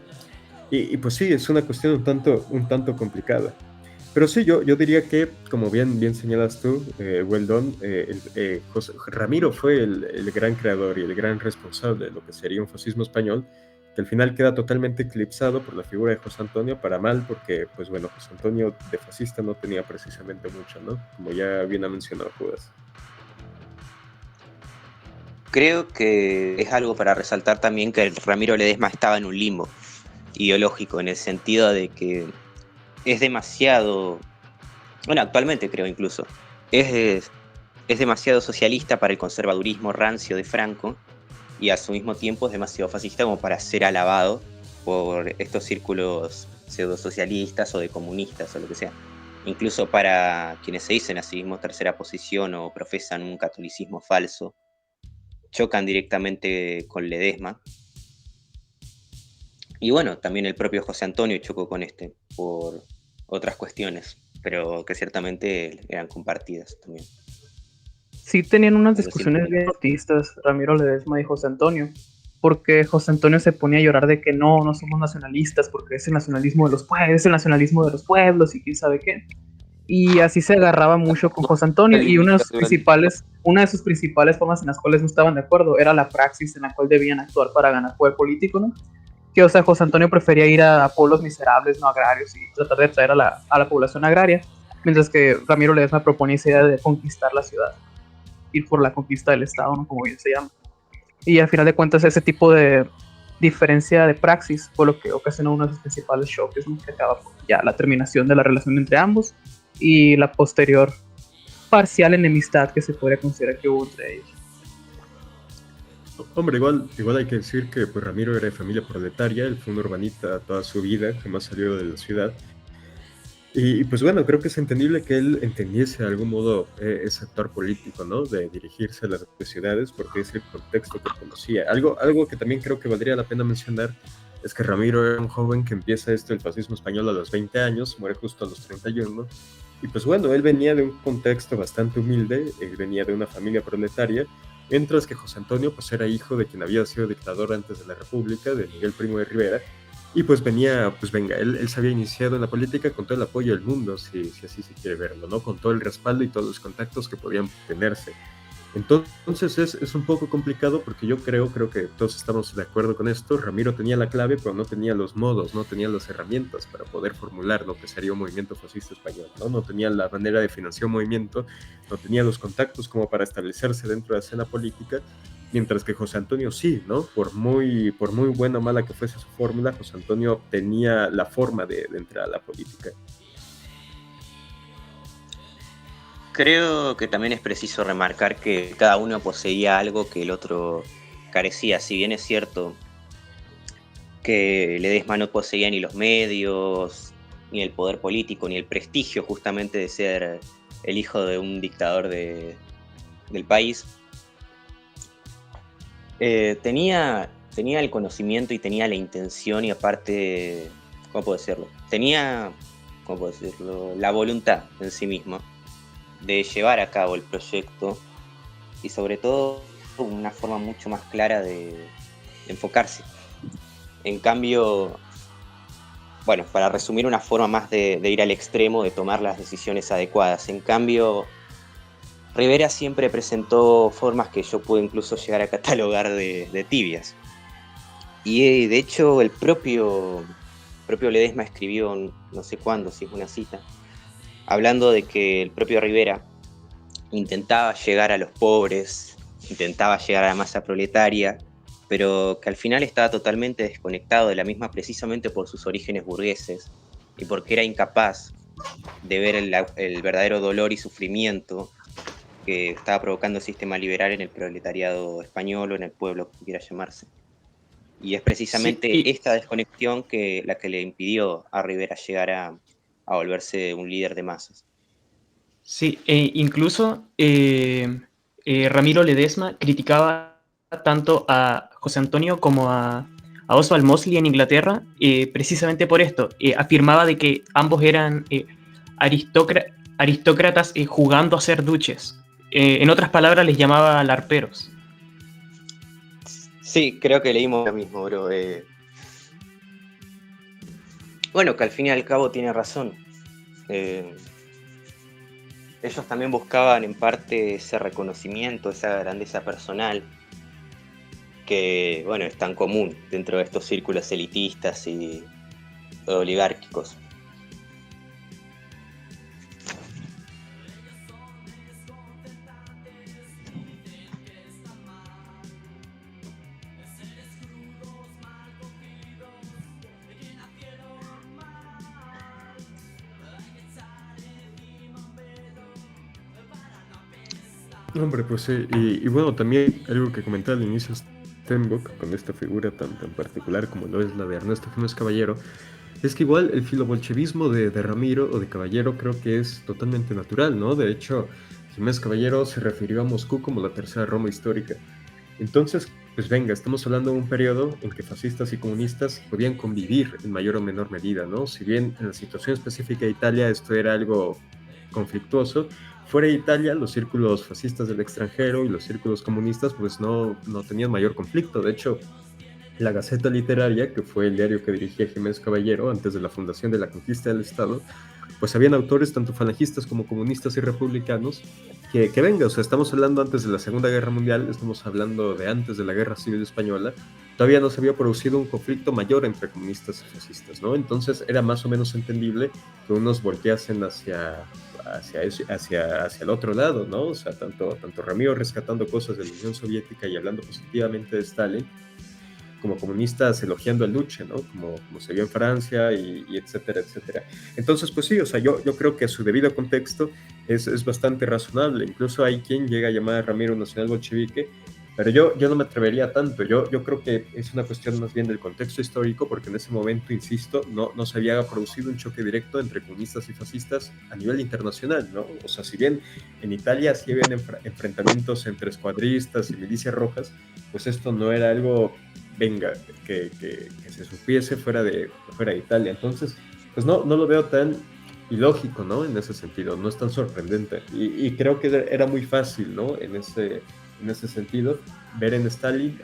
Y pues sí, es una cuestión un tanto complicada. Pero sí, yo diría que, como bien señalas tú, Weldon, Ramiro fue el gran creador y el gran responsable de lo que sería un fascismo español, que al final queda totalmente eclipsado por la figura de José Antonio, para mal, porque, pues bueno, José Antonio de fascista no tenía precisamente mucho, ¿no? Como ya bien ha mencionado Judas. Creo que es algo para resaltar también que el Ramiro Ledesma estaba en un limbo ideológico, en el sentido de que es demasiado, bueno, actualmente creo incluso, es, es demasiado socialista para el conservadurismo rancio de Franco, y a su mismo tiempo es demasiado fascista como para ser alabado por estos círculos pseudo-socialistas o de comunistas o lo que sea. Incluso para quienes se dicen a sí mismos tercera posición o profesan un catolicismo falso, chocan directamente con Ledesma. Y bueno, también el propio José Antonio chocó con este por otras cuestiones, pero que ciertamente eran compartidas también. Sí tenían unas Algo discusiones similar. bien artistas, Ramiro Ledesma y José Antonio, porque José Antonio se ponía a llorar de que no somos nacionalistas, porque es el nacionalismo de los pueblos, es el nacionalismo de los pueblos y quién sabe qué. Y así se agarraba mucho con José Antonio, y una de sus principales formas en las cuales no estaban de acuerdo era la praxis en la cual debían actuar para ganar poder político, ¿no? Que, o sea, José Antonio prefería ir a pueblos miserables, no agrarios, y tratar de atraer a la población agraria, mientras que Ramiro Ledesma proponía esa idea de conquistar la ciudad, ir por la conquista del Estado, ¿no? Como bien se llama. Y al final de cuentas ese tipo de diferencia de praxis fue lo que ocasionó uno de sus principales choques, ¿no? Que acaba por ya la terminación de la relación entre ambos y la posterior parcial enemistad que se podría considerar que hubo entre ellos. Hombre, igual hay que decir que pues, Ramiro era de familia proletaria, él fue un urbanita toda su vida, jamás salió de la ciudad. Y pues bueno, creo que es entendible que él entendiese de algún modo ese actor político, ¿no? De dirigirse a las ciudades, porque es el contexto que conocía. Algo que también creo que valdría la pena mencionar es que Ramiro era un joven que empieza el fascismo español a los 20 años, muere justo a los 31. Y pues bueno, él venía de un contexto bastante humilde, él venía de una familia proletaria, mientras que José Antonio pues era hijo de quien había sido dictador antes de la República, de Miguel Primo de Rivera, y pues venga, él se había iniciado en la política con todo el apoyo del mundo, si así se quiere verlo, ¿no? Con todo el respaldo y todos los contactos que podían tenerse. Entonces es un poco complicado porque yo creo que todos estamos de acuerdo con esto. Ramiro tenía la clave, pero no tenía los modos, no tenía las herramientas para poder formular lo que sería un movimiento fascista español, ¿no? No tenía la manera de financiar un movimiento, no tenía los contactos como para establecerse dentro de la escena política, mientras que José Antonio sí, ¿no? Por muy buena o mala que fuese su fórmula, José Antonio tenía la forma de entrar a la política. Creo que también es preciso remarcar que cada uno poseía algo que el otro carecía. Si bien es cierto que Ledesma no poseía ni los medios, ni el poder político, ni el prestigio justamente de ser el hijo de un dictador del país, tenía el conocimiento y tenía la intención, y aparte ¿cómo puedo decirlo? Tenía, ¿cómo puedo decirlo?, la voluntad en sí mismo de llevar a cabo el proyecto y sobre todo una forma mucho más clara de enfocarse. En cambio, bueno, para resumir, una forma más de ir al extremo, de tomar las decisiones adecuadas. En cambio, Rivera siempre presentó formas que yo pude incluso llegar a catalogar de tibias. Y de hecho el propio Ledesma escribió, no sé cuándo, si es una cita, hablando de que el propio Rivera intentaba llegar a los pobres, intentaba llegar a la masa proletaria, pero que al final estaba totalmente desconectado de la misma precisamente por sus orígenes burgueses y porque era incapaz de ver el verdadero dolor y sufrimiento que estaba provocando el sistema liberal en el proletariado español o en el pueblo, que quiera llamarse. Y es precisamente esta desconexión la que le impidió a Rivera llegar a volverse un líder de masas. Sí, incluso Ramiro Ledesma criticaba tanto a José Antonio como a Oswald Mosley en Inglaterra, precisamente por esto. Afirmaba de que ambos eran aristócratas jugando a ser duques. En otras palabras, les llamaba larperos. Sí, creo que leímos lo mismo, bro. Bueno, que al fin y al cabo tiene razón. Ellos también buscaban en parte ese reconocimiento, esa grandeza personal, que, bueno, es tan común dentro de estos círculos elitistas y oligárquicos. Hombre, pues sí, y bueno, también algo que comentaba al inicio Stenbock, con esta figura tan particular como lo es la de Ernesto Jiménez Caballero, es que igual el filobolchevismo de Ramiro o de Caballero creo que es totalmente natural, ¿no? De hecho, Jiménez Caballero se refirió a Moscú como la tercera Roma histórica. Entonces, pues venga, estamos hablando de un periodo en que fascistas y comunistas podían convivir en mayor o menor medida, ¿no? Si bien en la situación específica de Italia esto era algo conflictuoso, fuera de Italia los círculos fascistas del extranjero y los círculos comunistas pues no tenían mayor conflicto. De hecho, la Gaceta Literaria, que fue el diario que dirigía Jiménez Caballero antes de la fundación de la conquista del Estado, pues habían autores tanto falangistas como comunistas y republicanos que venga, o sea, estamos hablando antes de la Segunda Guerra Mundial, estamos hablando de antes de la Guerra Civil Española, todavía no se había producido un conflicto mayor entre comunistas y fascistas, ¿no? Entonces era más o menos entendible que unos volteasen hacia el otro lado, ¿no? O sea, tanto Ramiro rescatando cosas de la Unión Soviética y hablando positivamente de Stalin, como comunistas elogiando a Luche, ¿no? Como se vio en Francia y etcétera, etcétera. Entonces, pues sí, o sea, yo creo que su debido contexto es bastante razonable. Incluso hay quien llega a llamar a Ramiro nacional bolchevique, pero yo no me atrevería tanto. Yo creo que es una cuestión más bien del contexto histórico, porque en ese momento, insisto, no se había producido un choque directo entre comunistas y fascistas a nivel internacional, ¿no? O sea, si bien en Italia sí habían enfrentamientos entre escuadristas y milicias rojas, pues esto no era algo, venga, que se supiese fuera de Italia. Entonces, pues no lo veo tan ilógico, ¿no? En ese sentido, no es tan sorprendente. Y creo que era muy fácil, ¿no? En ese sentido, ver en Stalin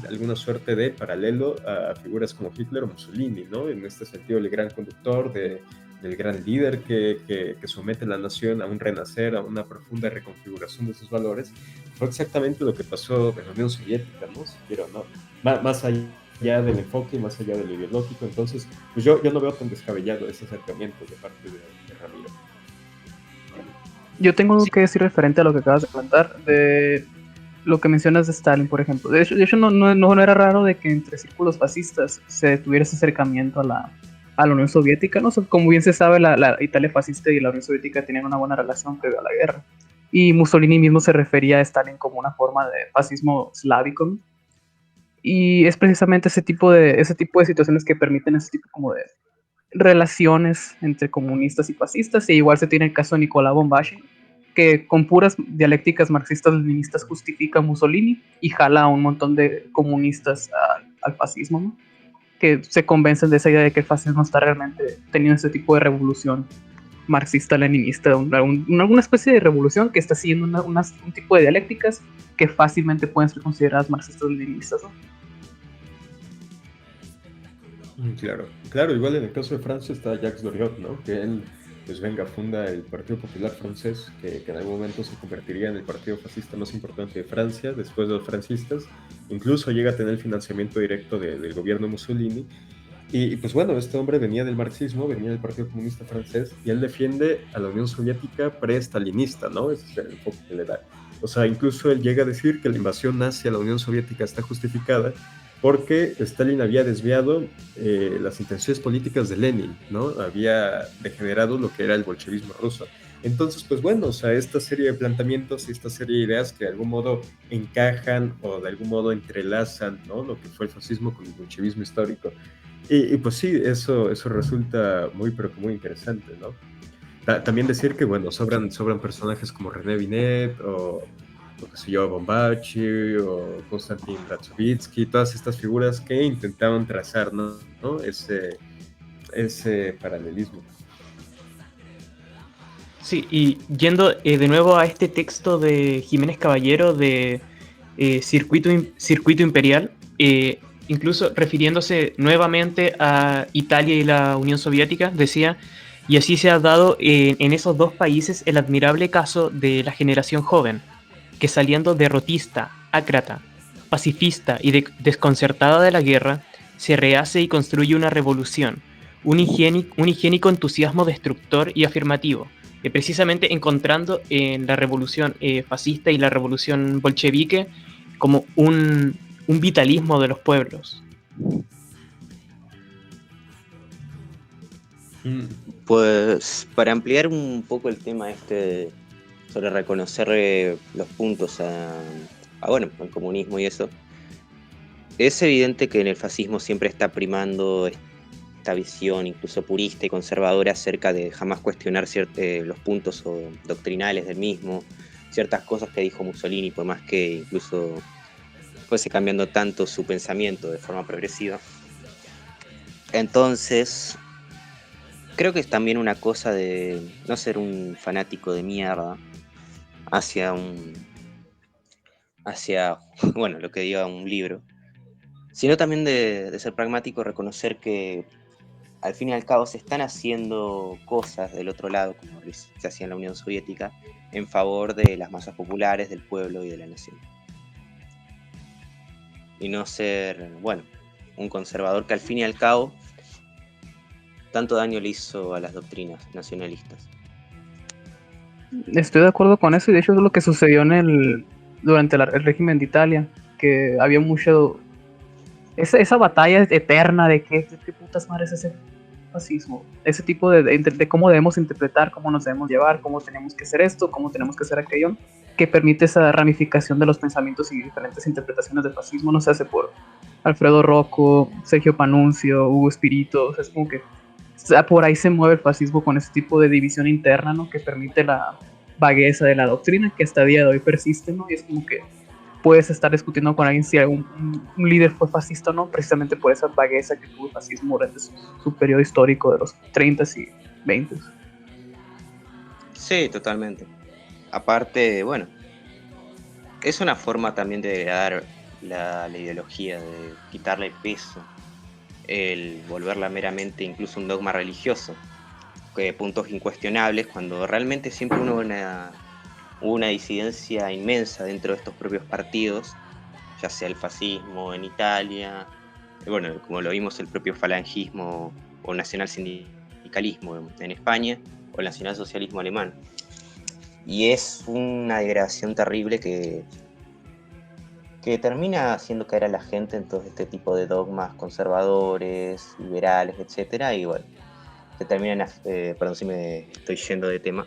alguna suerte de paralelo a figuras como Hitler o Mussolini, ¿no? En este sentido, el gran conductor, del gran líder que somete a la nación a un renacer, a una profunda reconfiguración de sus valores, fue exactamente lo que pasó en la Unión Soviética, ¿no? Si quiero, ¿no? Más allá del enfoque, más allá del ideológico. Entonces, pues yo no veo tan descabellado ese acercamiento de parte de Ramiro. Yo tengo algo que decir referente a lo que acabas de comentar, de lo que mencionas de Stalin, por ejemplo. De hecho no era raro de que entre círculos fascistas se tuviera ese acercamiento a la Unión Soviética, ¿no? Como bien se sabe, la Italia fascista y la Unión Soviética tenían una buena relación previo a la guerra. Y Mussolini mismo se refería a Stalin como una forma de fascismo eslávico, ¿no? Y es precisamente ese tipo de situaciones que permiten ese tipo como de relaciones entre comunistas y fascistas. Y igual se tiene el caso de Nicolás Bombashin, que con puras dialécticas marxistas-leninistas justifica a Mussolini y jala a un montón de comunistas al fascismo, ¿no? que se convencen de esa idea de que el fascismo está realmente teniendo ese tipo de revolución marxista-leninista, alguna especie de revolución que está siguiendo un tipo de dialécticas que fácilmente pueden ser consideradas marxistas-leninistas, ¿no? Claro, claro, igual en el caso de Francia está Jacques Doriot, ¿no? Que él, pues venga, funda el Partido Popular Francés, que en algún momento se convertiría en el partido fascista más importante de Francia, después de los franquistas, incluso llega a tener financiamiento directo del gobierno de Mussolini, y pues bueno, este hombre venía del marxismo, venía del Partido Comunista Francés, y él defiende a la Unión Soviética pre-stalinista, ¿no? Ese es el enfoque que le da. O sea, incluso él llega a decir que la invasión nazi a la Unión Soviética está justificada porque Stalin había desviado las intenciones políticas de Lenin, ¿no? Había degenerado lo que era el bolchevismo ruso. Entonces, pues bueno, o sea, esta serie de planteamientos y esta serie de ideas que de algún modo encajan o de algún modo entrelazan, ¿no? Lo que fue el fascismo con el bolchevismo histórico. Y pues sí, eso resulta muy, pero que muy interesante, ¿no? También decir que, bueno, sobran personajes como René Binet o qué sé yo, Bombachi o Konstantin Ratsovitsky, todas estas figuras que intentaban trazar, ¿no? Ese paralelismo. Sí, y yendo de nuevo a este texto de Jiménez Caballero de Circuito Imperial, incluso refiriéndose nuevamente a Italia y la Unión Soviética, decía: y así se ha dado en esos dos países el admirable caso de la generación joven, que saliendo derrotista, ácrata, pacifista y desconcertada de la guerra, se rehace y construye una revolución, un higiénico entusiasmo destructor y afirmativo, precisamente encontrando en la revolución fascista y la revolución bolchevique como un vitalismo de los pueblos. Pues para ampliar un poco el tema sobre reconocer los puntos bueno, al comunismo y eso, es evidente que en el fascismo siempre está primando esta visión incluso purista y conservadora acerca de jamás cuestionar los puntos doctrinales del mismo, ciertas cosas que dijo Mussolini, por más que incluso fuese cambiando tanto su pensamiento de forma progresiva. Entonces, creo que es también una cosa de no ser un fanático de mierda hacia bueno, lo que diga un libro, sino también de ser pragmático, reconocer que al fin y al cabo se están haciendo cosas del otro lado, como se hacía en la Unión Soviética, en favor de las masas populares, del pueblo y de la nación. Y no ser, bueno, un conservador que al fin y al cabo tanto daño le hizo a las doctrinas nacionalistas. Estoy de acuerdo con eso, y de hecho es lo que sucedió durante el régimen de Italia, que había mucho esa batalla eterna de qué putas madres es ese fascismo, ese tipo de cómo debemos interpretar, cómo nos debemos llevar, cómo tenemos que hacer esto, cómo tenemos que hacer aquello, que permite esa ramificación de los pensamientos y diferentes interpretaciones del fascismo. No se hace por Alfredo Rocco, Sergio Panunzio, Hugo Espirito, o sea, es como que por ahí se mueve el fascismo, con ese tipo de división interna, ¿no? Que permite la vagueza de la doctrina, que hasta el día de hoy persiste, ¿no? Y es como que puedes estar discutiendo con alguien si un líder fue fascista o no, precisamente por esa vagueza que tuvo el fascismo durante su periodo histórico de los 30s y 20s. Sí, totalmente. Aparte, bueno, es una forma también de dar la ideología, de quitarle peso, el volverla meramente incluso un dogma religioso, puntos incuestionables, cuando realmente siempre hubo una disidencia inmensa dentro de estos propios partidos, ya sea el fascismo en Italia, bueno, como lo vimos, el propio falangismo o nacionalsindicalismo en España, o el nacionalsocialismo alemán. Y es una degradación terrible que termina haciendo caer a la gente en todo este tipo de dogmas conservadores, liberales, etcétera, y bueno, se terminan, perdón si me estoy yendo de tema,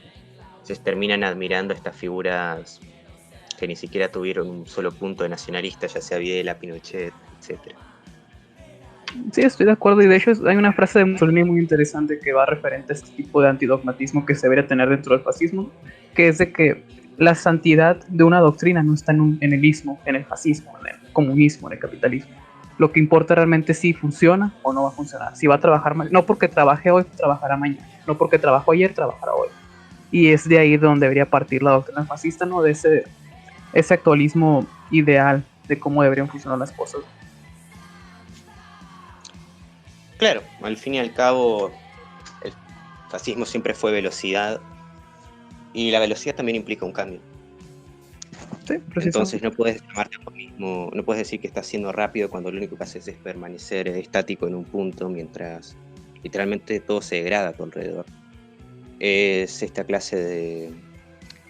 se terminan admirando estas figuras que ni siquiera tuvieron un solo punto de nacionalista, ya sea Videla, Pinochet, etcétera. Sí, estoy de acuerdo, y de hecho hay una frase de Mussolini muy interesante que va referente a este tipo de antidogmatismo que se debería tener dentro del fascismo, que es de que la santidad de una doctrina no está en el ismo, en el fascismo, en el comunismo, en el capitalismo, Lo que importa realmente es si funciona o no va a funcionar. Si va a trabajar no porque trabaje hoy, trabajará mañana. No porque trabajó ayer, trabajará hoy. Y es de ahí donde debería partir la doctrina fascista, ¿no? De ese actualismo ideal de cómo deberían funcionar las cosas. Claro, al fin y al cabo, el fascismo siempre fue velocidad, y la velocidad también implica un cambio. Sí, Entonces no puedes llamarte a vos mismo, no puedes decir que estás siendo rápido cuando lo único que haces es permanecer estático en un punto mientras literalmente todo se degrada a tu alrededor. Es esta clase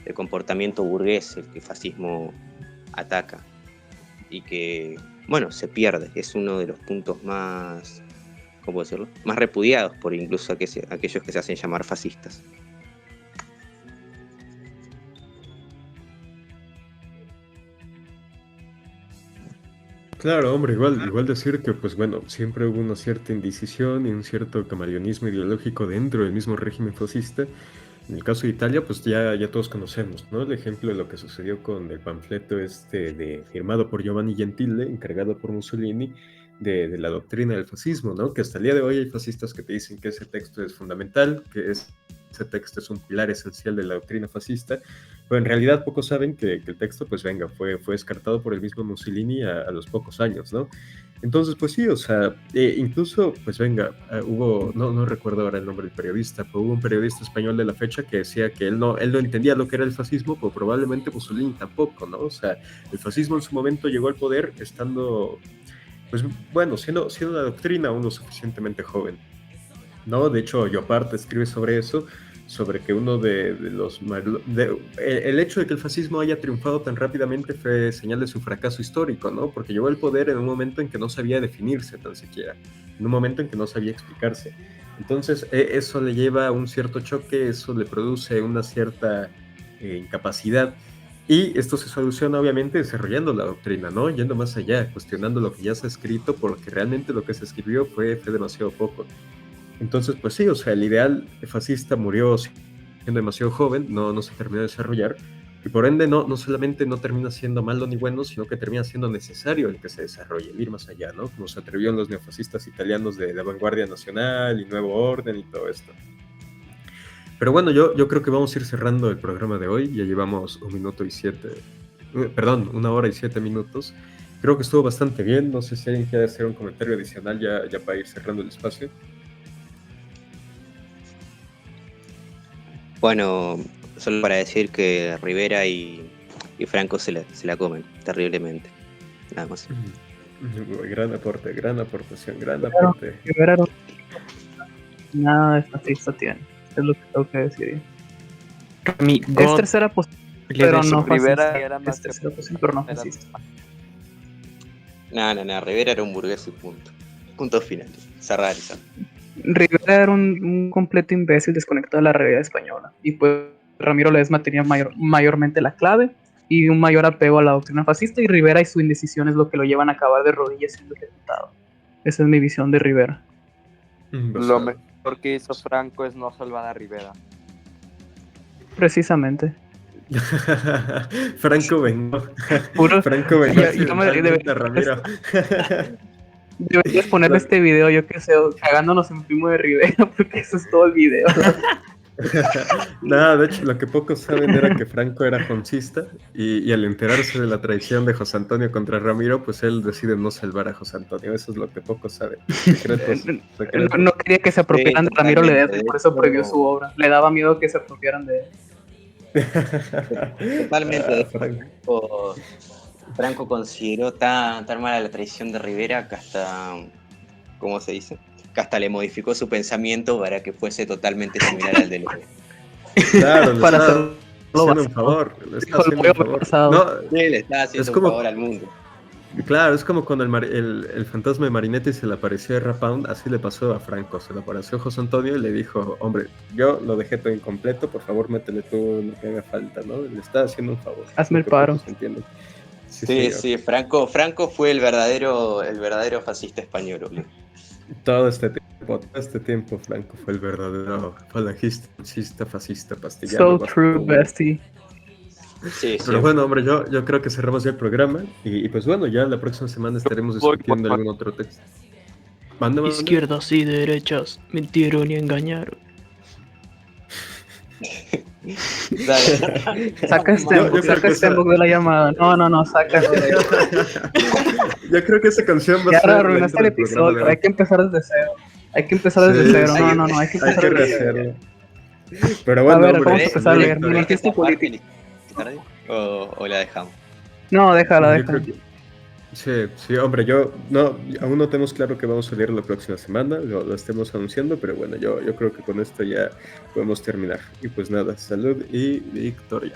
de comportamiento burgués el que el fascismo ataca y que, bueno, se pierde. Es uno de los puntos más, ¿cómo decirlo?, más repudiados por incluso aquellos que se hacen llamar fascistas. Claro, hombre, igual decir que, pues bueno, siempre hubo una cierta indecisión y un cierto camaleonismo ideológico dentro del mismo régimen fascista. En el caso de Italia, pues ya todos conocemos, ¿no? El ejemplo de lo que sucedió con el panfleto firmado por Giovanni Gentile, encargado por Mussolini, de la doctrina del fascismo, ¿no? Que hasta el día de hoy hay fascistas que te dicen que ese texto es fundamental, ese texto es un pilar esencial de la doctrina fascista, pero en realidad pocos saben que el texto, pues venga, fue descartado por el mismo Mussolini a los pocos años, ¿no? Entonces, pues sí, o sea, incluso, pues venga, hubo, no recuerdo ahora el nombre del periodista, pero hubo un periodista español de la fecha que decía que él no entendía lo que era el fascismo, pero probablemente Mussolini tampoco, ¿no? O sea, el fascismo en su momento llegó al poder estando, pues bueno, siendo una doctrina aún lo suficientemente joven, ¿no? De hecho, Llopart escribe sobre eso, sobre que uno el hecho de que el fascismo haya triunfado tan rápidamente fue señal de su fracaso histórico, ¿no? Porque llegó al poder en un momento en que no sabía definirse tan siquiera, en un momento en que no sabía explicarse. Entonces, eso le lleva a un cierto choque, eso le produce una cierta incapacidad. Y esto se soluciona obviamente desarrollando la doctrina, ¿no? Yendo más allá, cuestionando lo que ya se ha escrito, porque realmente lo que se escribió fue demasiado poco. Entonces, pues sí, o sea, el ideal fascista murió siendo demasiado joven, no se terminó de desarrollar, y por ende no solamente no termina siendo malo ni bueno, sino que termina siendo necesario el que se desarrolle, el ir más allá, ¿no? Como se atrevieron los neofascistas italianos de la vanguardia nacional y nuevo orden y todo esto. Pero bueno, yo creo que vamos a ir cerrando el programa de hoy, ya llevamos 1 hora y 7 minutos. Creo que estuvo bastante bien, no sé si alguien quiere hacer un comentario adicional ya para ir cerrando el espacio. Bueno, solo para decir que Rivera y Franco se la comen terriblemente. Nada más. Gran aporte, gran aportación, gran aporte. Rivera nada de fascista tiene, es lo que tengo que decir. Es tercera posición, pero no Rivera fascista. era más Es tercera posición, pero no fascista. No, Rivera era un burgués y punto. Punto final. Cerrar. Rivera era un completo imbécil desconectado de la realidad española. Y pues Ramiro Ledesma tenía mayormente la clave y un mayor apego a la doctrina fascista. Y Rivera y su indecisión es lo que lo llevan a acabar de rodillas siendo ejecutado. Esa es mi visión de Rivera. Lo mejor que hizo Franco es no salvar a Rivera. Precisamente. Franco vengó. Franco vengó a Ramiro. Deberías ponerle este video, yo qué sé, cagándonos en Primo de Rivera, porque eso es todo el video. Nada, de hecho, lo que pocos saben era que Franco era joncista y al enterarse de la traición de José Antonio contra Ramiro, pues él decide no salvar a José Antonio. Eso es lo que pocos saben. Secretos. No quería que se apropiaran de Ramiro Ledesma, por eso prohibió su obra. Le daba miedo que se apropiaran de él. Totalmente. Franco consideró tan mala la traición de Rivera que hasta, ¿cómo se dice?, que hasta le modificó su pensamiento para que fuese totalmente similar al de López. Claro, para hacerlo un favor. Le está haciendo un favor. No, le está haciendo un favor al mundo. Claro, es como cuando el fantasma de Marinetti se le apareció a Rapound, así le pasó a Franco, se le apareció a José Antonio y le dijo, hombre, yo lo dejé todo incompleto, por favor métele tú lo que haga falta, ¿no? Le está haciendo un favor. Hazme el paro. Sí, Franco fue el verdadero fascista español, boludo. Todo este tiempo Franco fue el verdadero falangista, fascista, pastillero. So true, bestie. Sí, Pero sí. bueno, hombre, yo creo que cerramos ya el programa y pues bueno, ya la próxima semana estaremos discutiendo algún otro texto. Manda. Izquierdas y derechas mintieron y engañaron. Dale. Saca Yo creo saca que esa- Stenbock de la llamada. No, sácalo de ahí. Yo creo que esa canción va a Ya ser la arruinaste intro el del programa de episodio, hoy. hay que empezar desde cero. Hay que empezar Sí, desde cero. sí, No, hay que hay empezar que desde cero. rehacerlo. Pero A bueno, ver, hombre, vamos a empezar a leer. Víctor, Mira, ¿Querés Manifiesto esa parte político. tarde? ¿O la dejamos? No, déjala. yo creo que sí, hombre, yo no, aún no tenemos claro que vamos a leer la próxima semana, lo estemos anunciando, pero bueno, yo creo que con esto ya podemos terminar. Y pues nada, salud y victoria.